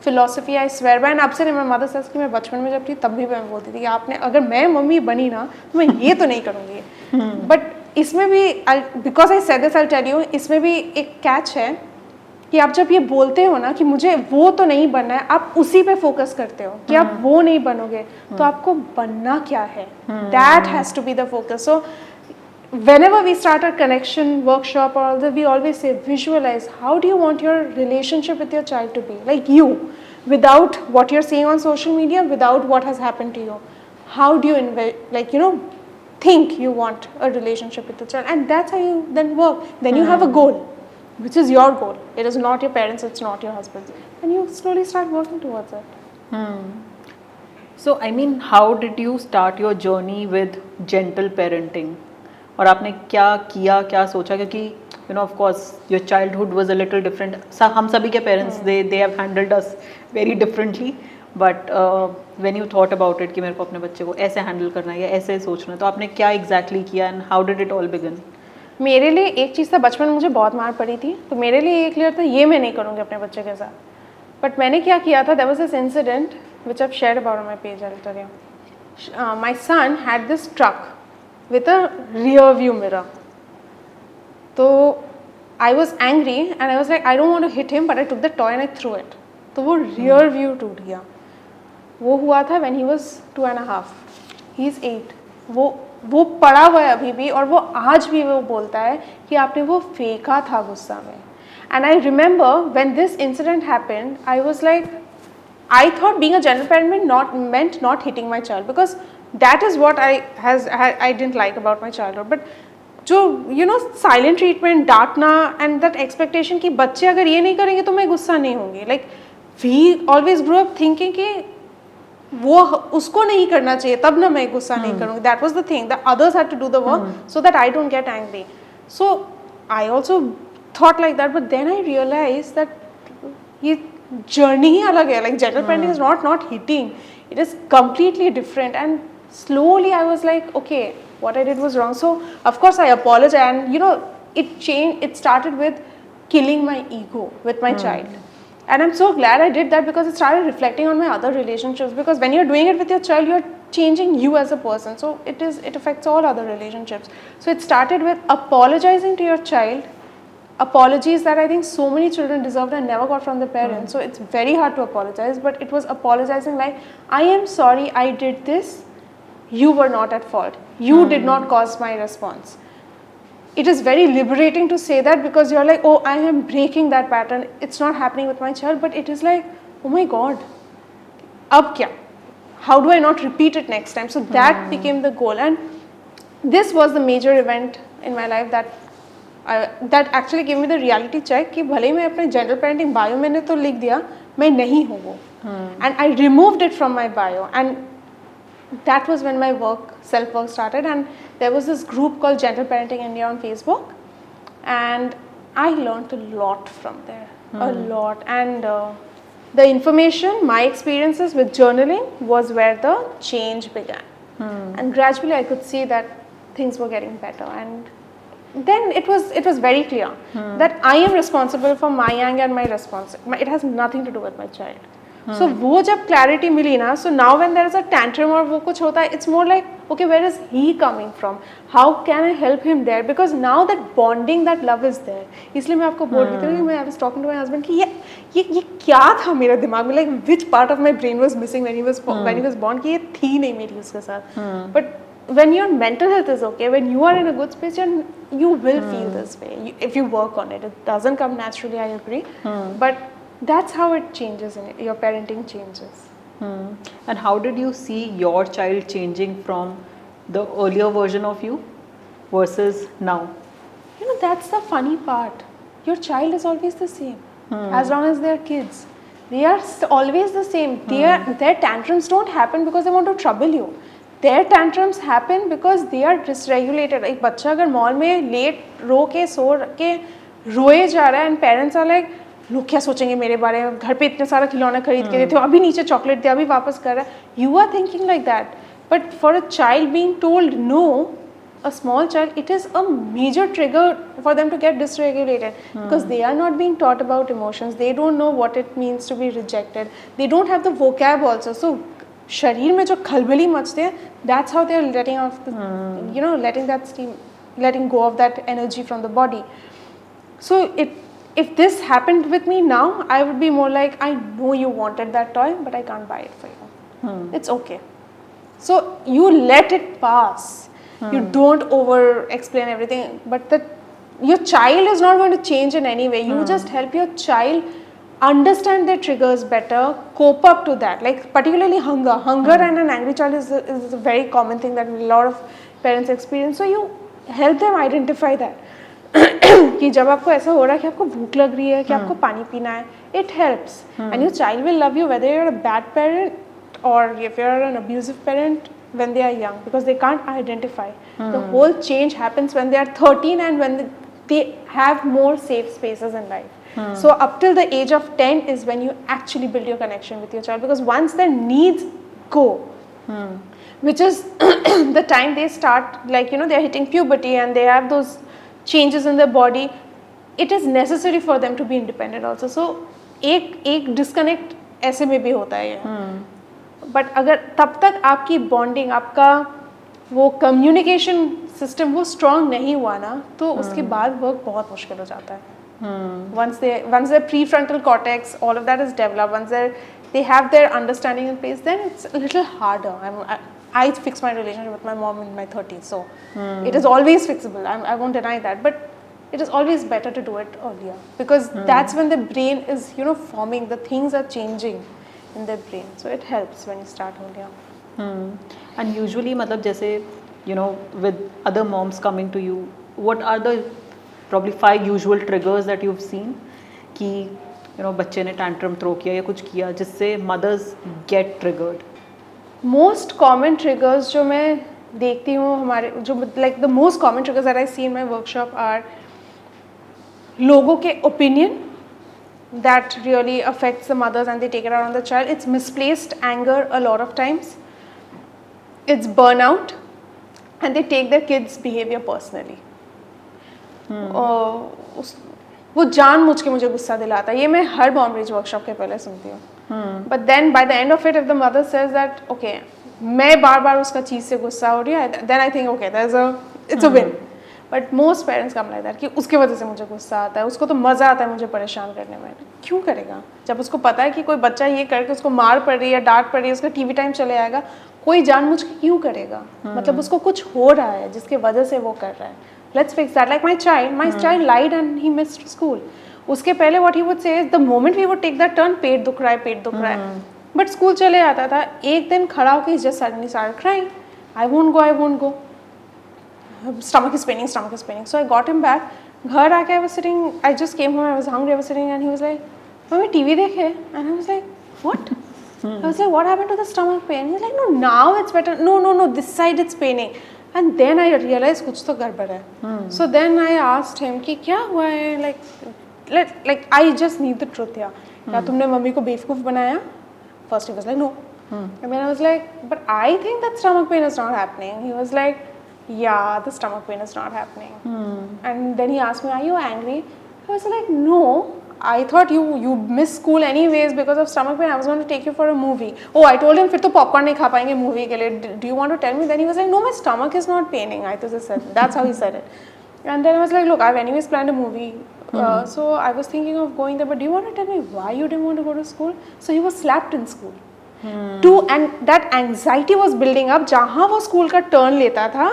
philosophy. I swear by. And अब से नहीं, मैं mother cells की मैं बचपन में जब थी तब भी मैं बोलती थी कि आपने अगर मैं मम्मी बनी ना तो मैं ये तो नहीं करूँगी. बट इसमें भी because I said this I tell you, इसमें भी एक कैच है कि आप जब ये बोलते हो ना कि मुझे वो तो नहीं बनना है, आप उसी पे फोकस करते हो कि आप वो नहीं बनोगे, तो आपको बनना क्या है. That has to be the focus. So whenever we start a connection workshop or all that, we always say visualize how do you want your relationship with your child to be, like you, without what you're seeing on social media, without what has happened to you. How do you like you know think you want a relationship with the child, and that's how you then work. Then you have a goal, which is your goal. It is not your parents, it's not your husband's, and you slowly start working towards it. So I mean, how did you start your journey with gentle parenting? और आपने क्या किया, क्या सोचा, क्योंकि you know of course your childhood was a little different. हम सभी के parents they have handled us very differently, but when you thought about it कि मेरे को अपने बच्चे को ऐसे हैंडल करना है या ऐसे सोचना है, तो आपने क्या एग्जैक्टली किया and how did it all begin? मेरे लिए एक चीज़ था, बचपन में मुझे बहुत मार पड़ी थी, तो मेरे लिए ये क्लियर था ये मैं नहीं करूँगी अपने बच्चे के साथ. बट मैंने क्या किया था, there was this incident which I have shared about on my page. I will tell you. My son had this truck with a rear view mirror. So I was angry and I was like I don't want to hit him, but I took the toy and I threw it. तो वो rear view टूट गया. वो हुआ था when he was 2.5. He is 8. वो पड़ा हुआ है अभी भी, और वो आज भी वो बोलता है कि आपने वो फेंका था गुस्सा में. And I remember when this incident happened, I was like, I thought being a gentle parent meant not hitting my child, because that is what I didn't like about my childhood. But जो you know silent treatment, डांटना and that expectation कि बच्चे अगर ये नहीं करेंगे तो मैं गुस्सा नहीं होंगी, like we always grew up thinking कि वो उसको नहीं करना चाहिए तब ना मैं गुस्सा नहीं करूँगी. That was the thing, the others had to do the work so that I don't get angry. So I also thought like that, but then I realized that ये journey ही अलग है. Like gentle parenting is not hitting, it is completely different. And slowly I was like, okay, what I did was wrong. So of course I apologized, and you know it changed. It started with killing my ego with my child, and I'm so glad I did that, because it started reflecting on my other relationships. Because when you're doing it with your child, you're changing you as a person, so it affects all other relationships. So it started with apologizing to your child, apologies that I think so many children deserved and never got from their parents. So it's very hard to apologize, but it was apologizing like, I am sorry I did this, you were not at fault, you did not cause my response. It is very liberating to say that, because you're like, oh, I am breaking that pattern, it's not happening with my child. But it is like, oh my god, ab kya, how do I not repeat it next time? So that became the goal, and this was the major event in my life that actually gave me the reality check कि भले ही मैं अपने general parenting bio मैंने तो लिख दिया, मैं नहीं हूँ वो. And I removed it from my bio, and that was when my self work started. And there was this group called Gentle Parenting India on Facebook, and I learned a lot from there, a lot. And the information, my experiences with journaling was where the change began. And gradually I could see that things were getting better, and then it was very clear that I am responsible for my anger and my response. It has nothing to do with my child. So वो जब clarity मिली ना, so now when there is a tantrum और वो कुछ होता है, it's more like, okay, where is he coming from? How can I help him there? Because now that bonding, that love is there. इसलिए मैं आपको बोल रही थी कि मैं I was talking to my husband कि ये क्या था मेरे दिमाग में, like which part of my brain was missing when he was born, कि ये थी नहीं मेरी उसके साथ. But when your mental health is okay, when you are in a good space, you will feel this way if you work on it. It doesn't come naturally, I agree, but that's how it changes, your parenting changes. And how did you see your child changing from the earlier version of you versus now? You know, that's the funny part. Your child is always the same as long as they're kids. They are always the same. Their tantrums don't happen because they want to trouble you. Their tantrums happen because they are dysregulated. एक बच्चा अगर mall में late रो के सो के रोए जा रहा है एंड पेरेंट्स आर लाइक, लोग क्या सोचेंगे मेरे बारे में, घर पे इतने सारा खिलौना खरीद के देते हो, अभी नीचे चॉकलेट दे, अभी वापस कर रहा है. You are thinking like that, but for a child being told no, a small child, it is a major trigger for them to get dysregulated because they are not being taught about emotions. They don't know what it means to be rejected. They don't have the vocab also. So शरीर में जो खलबली मचते हैं, that's how they are letting off the, letting that steam, letting go of that energy from the body. So if this happened with me now, I would be more like, I know you wanted that toy, but I can't buy it for you. It's okay. So you let it pass. You don't over explain everything, but your child is not going to change in any way. You just help your child understand their triggers better, cope up to that. Like particularly hunger and an angry child is a very common thing that a lot of parents experience. So you help them identify that. कि जब आपको ऐसा हो रहा है कि आपको भूख लग रही है, कि आपको पानी पीना है, it helps. And your child will love you whether you're a bad parent or if you're an abusive parent when they are young, because they can't identify. The whole change happens when they are 13 and when they have more safe spaces in life. So up till the age of 10 is when you actually build your connection with your child, because once their needs go, which is the time they start, like, they're hitting puberty and they have those changes in their body, it is necessary for them to be independent also. So एक disconnect ऐसे में भी होता है. But अगर तब तक आपकी बॉन्डिंग, आपका वो कम्युनिकेशन सिस्टम वो स्ट्रॉन्ग नहीं हुआ ना, तो उसके बाद वर्क बहुत मुश्किल हो जाता है. once their prefrontal cortex, all of that is developed, once they have their understanding in place, then it's a little harder. I fixed my relationship with my mom in my 30s, so it is always fixable. I won't deny that, but it is always better to do it earlier, because that's when the brain is forming, the things are changing in their brain, so it helps when you start earlier. And usually मतलब जैसे with other moms coming to you, what are the probably 5 usual triggers that you've seen कि बच्चे ने tantrum throw किया या कुछ किया जिससे mothers get triggered? Most common triggers जो मैं देखती हूँ हमारे like the most common triggers that I see in my workshop are लोगों के opinion that really affects the mothers and they take it out on the child. It's misplaced anger a lot of times. It's burnout, and they take their kids' behavior personally. वो जानबूझ के मुझे गुस्सा दिलाता है, ये मैं हर बॉम्ब्रिज वर्कशॉप के पहले सुनती हूँ. But then by the end of it, if the mother says that okay, मैं बार बार उसका चीज़ से गुस्सा हो रही है, then I think okay, it's a win. But most parents come like that कि उसके वजह से मुझे गुस्सा आता है, उसको तो मज़ा आता है मुझे परेशान करने में. क्यों करेगा जब उसको पता है कि कोई बच्चा ये करके उसको मार पड़ रही है, डांट पड़ रही है, उसका टीवी टाइम चले आएगा, कोई जानबूझ के क्यों करेगा? मतलब उसको कुछ हो रहा है जिसके वजह से वो कर रहा है. Let's fix that. Like my child lied and he missed school. उसके पहले what he would say is the moment we would take that turn, पेट दुख रहा है. But school चले आता था, एक दिन खड़ा होकर he just suddenly started crying. I won't go. Stomach is paining. So I got him back. घर आके I just came home, I was hungry, I was sitting and he was like, Mummy, TV देखे? And I was like, what? I was like, what happened to the stomach pain? He's like, no, now it's better. No, this side it's paining. And then I realized कुछ तो गड़बड़ है. So then I asked him कि क्या हुआ है, like like I just need the truth here. क्या तुमने मम्मी को बेवकूफ बनाया? First he was like no. And then I was like, but I think that stomach pain is not happening. He was like, yeah, the stomach pain is not happening. And then he asked me, are you angry? I was like, no. I thought you missed school anyways because of stomach pain. I was going to take you for a movie. Oh, I told him, फिर तो popcorn नहीं खा पाएंगे movie के लिए. Do you want to tell me? Then he was like, no, my stomach is not paining. I just said that's how he said it. And then I was like, look, I've anyways planned a movie. So I was thinking of going there. But do you want to tell me why you didn't want to go to school? So he was slapped in school. And that anxiety was building up. जहाँ वो school का turn लेता था,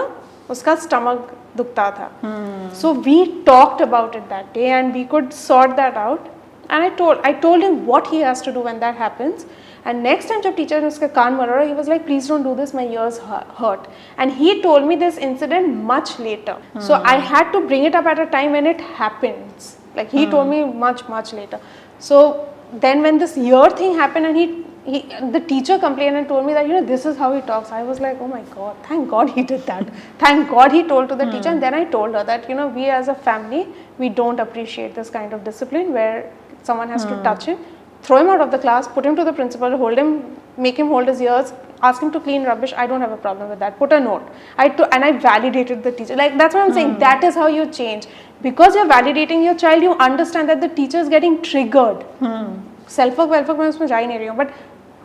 उसका stomach दुखता था. So we talked about it that day and we could sort that out. And I told him what he has to do when that happens. And next time जब teacher ने उसके कान मरोड़ा, he was like, please don't do this, my ears hurt. And he told me this incident much later. So I had to bring it up at a time when it happens. Like he told me much later. So then when this ear thing happened and the teacher complained and told me that, this is how he talks. I was like, oh my God, thank God he did that. Thank God he told to the teacher. And then I told her that, we as a family, we don't appreciate this kind of discipline where someone has to touch him, throw him out of the class, put him to the principal, hold him, make him hold his ears, ask him to clean rubbish. I don't have a problem with that. Put a note. And I validated the teacher. Like, that's what I'm saying. That is how you change. Because you're validating your child, you understand that the teacher is getting triggered. Self-work, welfare, मैं उसमें जा ही नहीं रही हूँ. But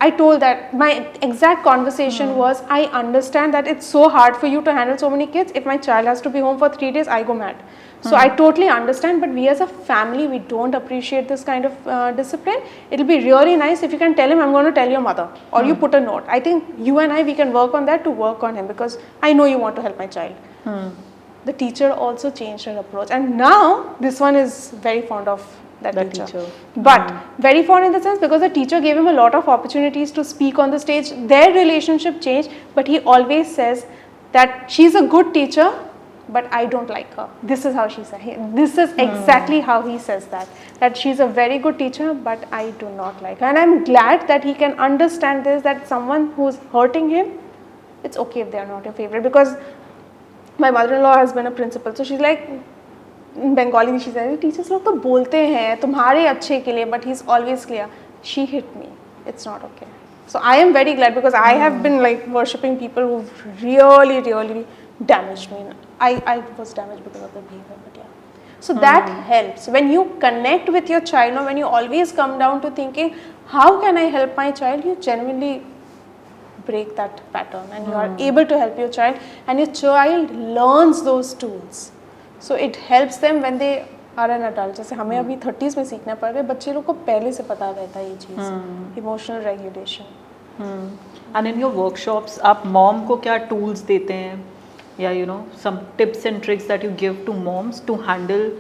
I told that my exact conversation was, I understand that it's so hard for you to handle so many kids. If my child has to be home for 3 days, I go mad. So I totally understand, but we as a family, we don't appreciate this kind of discipline. It'll be really nice if you can tell him, I'm going to tell your mother, or you put a note. I think you and I, we can work on that to work on him, because I know you want to help my child. The teacher also changed her approach, and now this one is very fond of that teacher. But very fond in the sense because the teacher gave him a lot of opportunities to speak on the stage. Their relationship changed, but he always says that she's a good teacher, but I don't like her. This is how she said. This is exactly how he says that she's a very good teacher, but I do not like her. And I'm glad that he can understand this, that someone who's hurting him, it's okay if they are not your favorite. Because my mother-in-law has been a principal, so she's like, in Bengali she said, teachers लोग तो बोलते हैं तुम्हारे अच्छे के लिए, but he's always clear. She hit me. It's not okay. So I am very glad, because I have been like worshipping people who've really damaged me. I was damaged because of the behavior, but yeah. So that helps. When you connect with your child, or when you always come down to thinking, how can I help my child, you genuinely break that pattern and you are able to help your child, and your child learns those tools. So it helps them when they are an adult. जैसे हमें अभी 30s में सीखना पड़ रहा है, बच्चे लोग को पहले से पता रहता है ये चीज़, emotional regulation. And in your workshops, आप mom को क्या tools देते हैं, या some tips and tricks that you give to moms to handle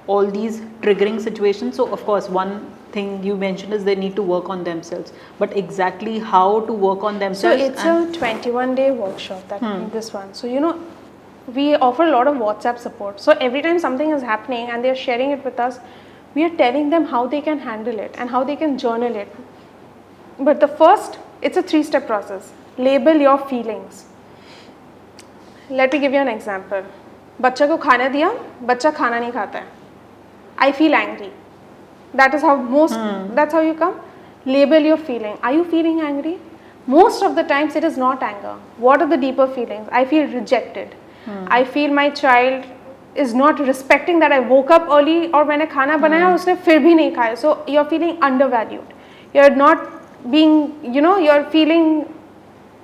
all these triggering situations? So of course, one thing you mentioned is they need to work on themselves, but exactly how to work on themselves? So it's a 21-day workshop, this one. So we offer a lot of WhatsApp support. So every time something is happening and they're sharing it with us, we are telling them how they can handle it and how they can journal it. But the first, it's a 3-step process. Label your feelings. Let me give you an example. बच्चा को खाना दिया, बच्चा खाना नहीं खाता है. I feel angry. That is how that's how you come. Label your feeling. Are you feeling angry? Most of the times it is not anger. What are the deeper feelings? I feel rejected. I feel my child is not respecting that I woke up early और मैंने खाना बनाया उसने फिर भी नहीं खाया. So you're feeling undervalued. You're not being, you're feeling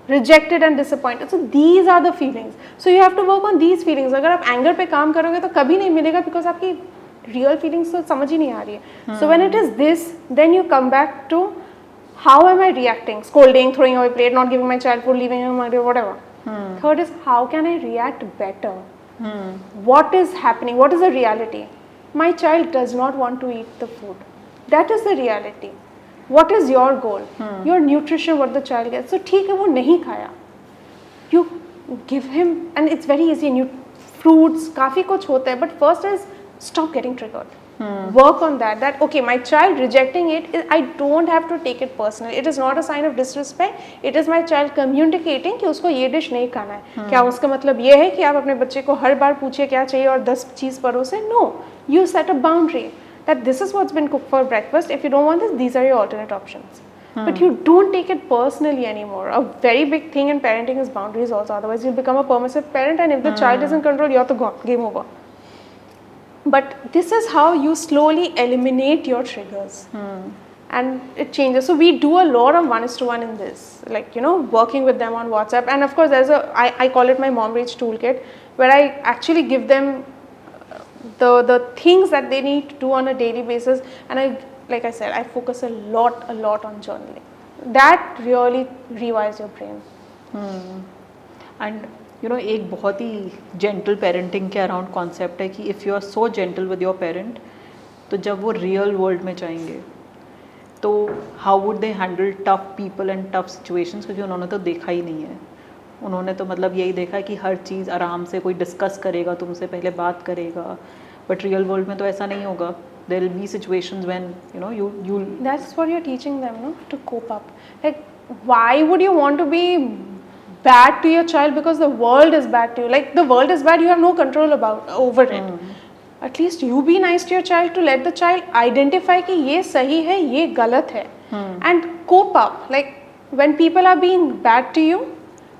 rejected and disappointed. So these are the feelings. So you have to work on these feelings. अगर आप anger पे काम करोगे तो कभी नहीं मिलेगा, because आपकी real feelings तो समझ ही नहीं आ रही है. So when it is this, then you come back to how am I reacting? Scolding, throwing away plate, not giving my child food, leaving him hungry, whatever. Third is, how can I react better? What is happening? What is the reality? My child does not want to eat the food. That is the reality. What is your goal? Your nutrition, what the child gets. So ठीक है वो नहीं खाया. You give him, and it's very easy. Fruits, काफी कुछ होता है. But first is stop getting triggered. Work on that okay, my child rejecting it, I don't have to take it personally. It is not a sign of disrespect. It is my child communicating कि उसको ये dish नहीं खाना है. क्या उसका मतलब ये है कि आप अपने बच्चे को हर बार पूछिए क्या चाहिए और 10 चीज़ परोसे? No, you set a boundary. that this is what's been cooked for breakfast. If you don't want this, these are your alternate options. But you don't take it personally anymore. A very big thing in parenting is boundaries also. Otherwise, you'll become a permissive parent, and if the child is in control, you're the gone. Game over. But this is how you slowly eliminate your triggers. And it changes. So we do a lot of 1:1 in this, like, you know, working with them on WhatsApp. And of course, there's I call it my mom rage toolkit, where I actually give them the things that they need to do on a daily basis. And like I said, I focus a lot on journaling. That really rewires your brain. And you know एक बहुत ही gentle parenting के around concept है कि if you are so gentle with your parent, तो जब वो real world में जाएंगे तो how would they handle tough people and tough situations, क्योंकि उन्होंने तो देखा ही नहीं है. उन्होंने तो मतलब यही देखा है कि हर चीज़ आराम से कोई डिस्कस करेगा, तुमसे पहले बात करेगा. बट रियल वर्ल्ड में तो ऐसा नहीं होगा. There will be situations when you. That's what you're teaching them, no? To cope up. Like, why would you want to be bad to your child because the world is bad to you? Like, the world is bad, you have no control over it. At least you be nice to your child to let the child identify कि ये सही है, ये गलत है. And cope up. Like, when people are being bad to you,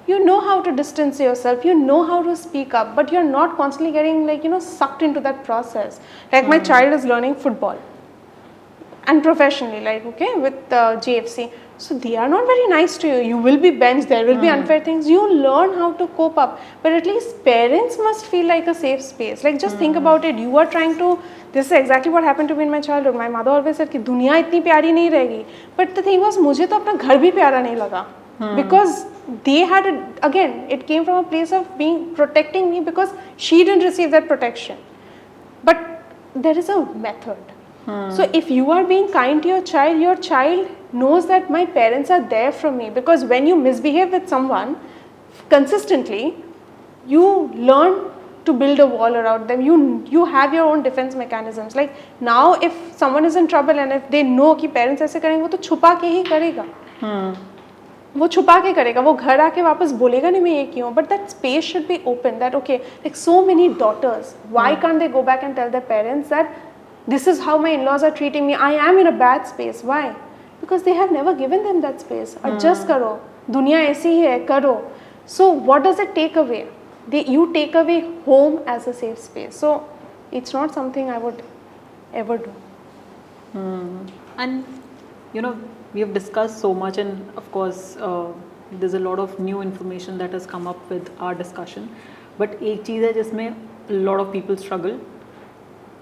you know how to distance yourself, you know how to speak up, but you're not constantly getting, like, you know, sucked into that process. Like, my child is learning football and professionally, like, okay, with JFC, so they are not very nice to you. You will be benched, there will be unfair things. You learn how to cope up, but at least parents must feel like a safe space. Like, just think about it. You are trying to, this is exactly what happened to me in my childhood. My mother always said कि दुनिया इतनी प्यारी नहीं रहेगी, but the thing was मुझे तो अपना घर भी प्यारा नहीं लगा. Because they had again, it came from a place of being protecting me because she didn't receive that protection. But there is a method. So if you are being kind to your child knows that my parents are there for me, because when you misbehave with someone consistently, you learn to build a wall around them. You have your own defense mechanisms. Like, now if someone is in trouble and if they know कि parents ऐसे करेंगे, वो तो छुपा के ही करेगा. वो छुपा के करेगा, वो घर आके वापस बोलेगा नहीं मैं ये क्यों. But that space should be open, that okay, like so many daughters, why can't they go back and tell their parents that this is how my in-laws are treating me, I am in a bad space. Why? Because they have never given them that space. Adjust करो, दुनिया ऐसी ही है, करो. So what does it take away? You take away home as a safe space. So it's not something I would ever do. And you know, we have discussed so much, and of course there's a lot of new information that has come up with our discussion. But एक चीज़ है जिसमें a lot of people struggle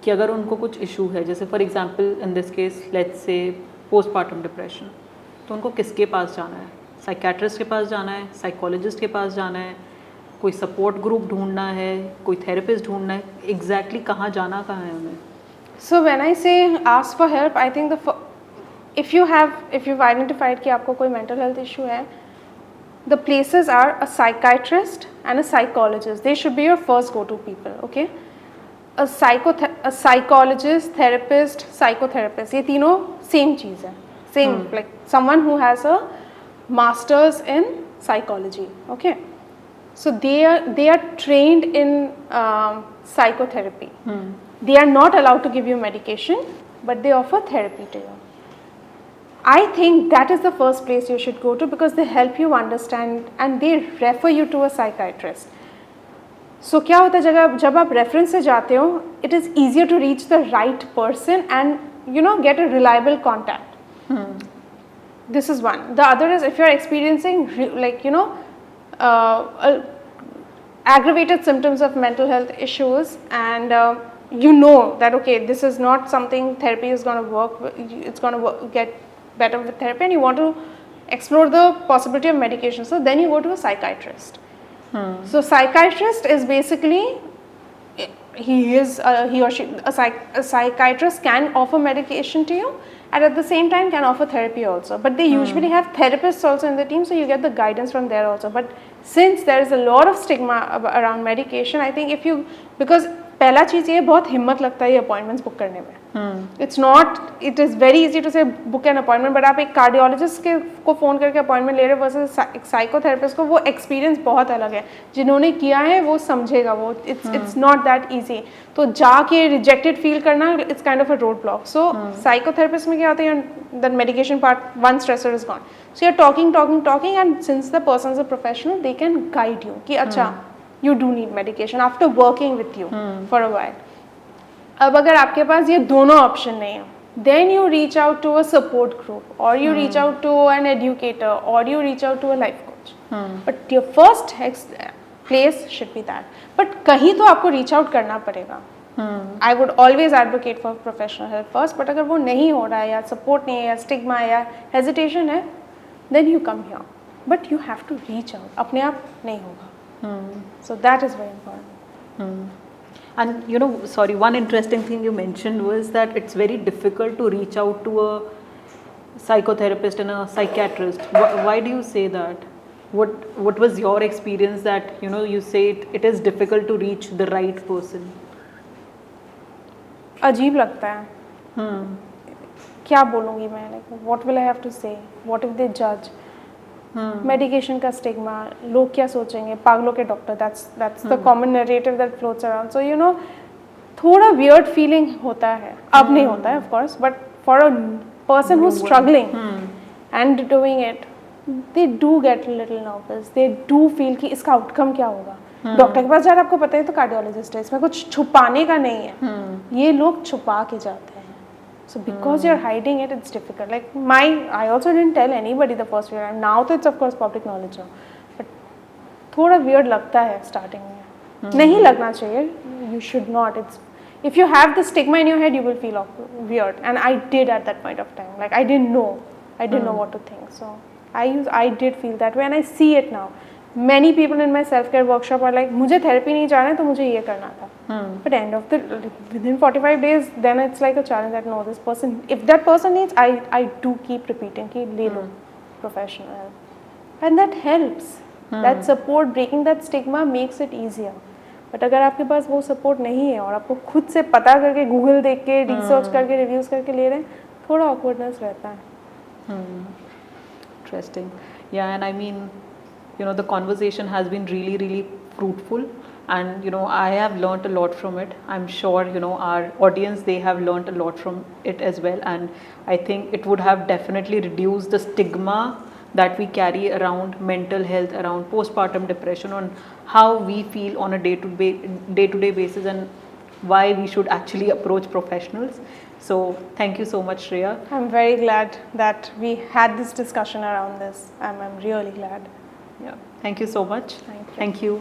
कि अगर उनको कुछ issue है, जैसे for example in this case let's say postpartum depression, तो उनको किसके पास जाना है? साइकेट्रिस्ट के पास जाना है, साइकोलॉजिस्ट के पास जाना है, कोई सपोर्ट ग्रुप ढूंढना है, कोई थेरेपिस्ट ढूंढना है, एग्जैक्टली कहाँ जाना कहाँ है उन्हें? So when I say ask for help, I think if you've identified कि आपको कोई mental health issue है, the places are a psychiatrist and a psychologist. They should be your first go-to people, okay? A psychologist, therapist, psychotherapist, ये तीनों same चीज़ है, same, like someone who has a master's in psychology, okay? So they are trained in psychotherapy. They are not allowed to give you medication, but they offer therapy to you. I think that is the first place you should go to, because they help you understand and they refer you to a psychiatrist. So क्या होता है जब आप reference से जाते हो, it is easier to reach the right person and get a reliable contact. This is one. The other is if you are experiencing aggravated symptoms of mental health issues, and you know that okay, this is not something therapy is going to work, it's going to get better with therapy, and you want to explore the possibility of medication, so then you go to a psychiatrist. So psychiatrist is basically, he or she, a psychiatrist can offer medication to you, and at the same time can offer therapy also, but they usually have therapists also in the team, so you get the guidance from there also. But since there is a lot of stigma around medication, I think because पहला चीज़ ये बहुत हिम्मत लगता है ये appointments book करने में. It's not, it is very easy to say book an appointment, but आप एक कार्डियोलॉजिस्ट के को फ़ोन करके अपॉइंटमेंट ले रहे हो वर्सेस एक साइकोथेरेपिस्ट को, वो एक्सपीरियंस बहुत अलग है। जिन्होंने किया है वो समझेगा, वो इट्स नॉट दैट ईजी। तो जाके रिजेक्टेड फील करना, it's kind of a roadblock. So psychotherapist में क्या होता है, that medication part, one stressor is gone, so you are talking and since the person is a professional, they can guide you कि अच्छा you do need medication after working with you for a while. अब अगर आपके पास ये दोनों option नहीं है, then you reach out to a support group, or you reach out to an educator, or you reach out to a life coach. But your first place should be that. But कहीं तो आपको reach out करना पड़ेगा. I would always advocate for professional help first, but अगर वो नहीं हो रहा है, या support नहीं है, या stigma है, या hesitation है, then you come here. But you have to reach out. अपने आप नहीं होगा. So that is very important. And you know, sorry, one interesting thing you mentioned was that it's very difficult to reach out to a psychotherapist and a psychiatrist. Why do you say that? What was your experience that, you know, you say it is difficult to reach the right person? अजीब लगता है. क्या बोलूँगी मैं, like what will I have to say? What if they judge? Medication का stigma, लोग क्या सोचेंगे, पागलों के doctor, that's the common narrative that floats around. So you know, थोड़ा वियर्ड फीलिंग होता है. अब नहीं होता है of course, but for a person who struggling and doing it, they do get little nervous, they do feel कि इसका outcome क्या होगा. डॉक्टर के पास जा रहे, आपको पता है तो कार्डियोलॉजिस्ट है, इसमें कुछ छुपाने का नहीं है. ये लोग छुपा के जाते हैं. So because you're hiding it, it's difficult. Like I also didn't tell anybody the first year. And now तो it's of course public knowledge now. But थोड़ा weird लगता है starting में. नहीं लगना चाहिए. You should not. If you have the stigma in your head, you will feel weird. And I did at that point of time. Like I didn't know. I didn't know what to think. So I did feel that way, and I see it now. Many people in my self-care workshop are like, मुझे therapy नहीं जाना है तो मुझे ये करना था. But end of within 45 days, then it's like a challenge that no, this person, if that person needs, I do keep repeating कि ले लो professional help, and that helps. That support, breaking that stigma makes it easier. But अगर आपके पास वो support नहीं है और आपको खुद से पता करके, Google देख के, research करके, reviews करके ले रहे हैं, थोड़ा awkwardness रहता है. Interesting. Yeah, and I mean, you know, the conversation has been really, really fruitful, and you know, I have learnt a lot from it. I'm sure, you know, our audience, they have learnt a lot from it as well, and I think it would have definitely reduced the stigma that we carry around mental health, around postpartum depression, on how we feel on a day-to-day basis, and why we should actually approach professionals. So thank you so much, Shreya. I'm very glad that we had this discussion around this. I'm really glad. Yeah, thank you so much. Thank you. Thank you.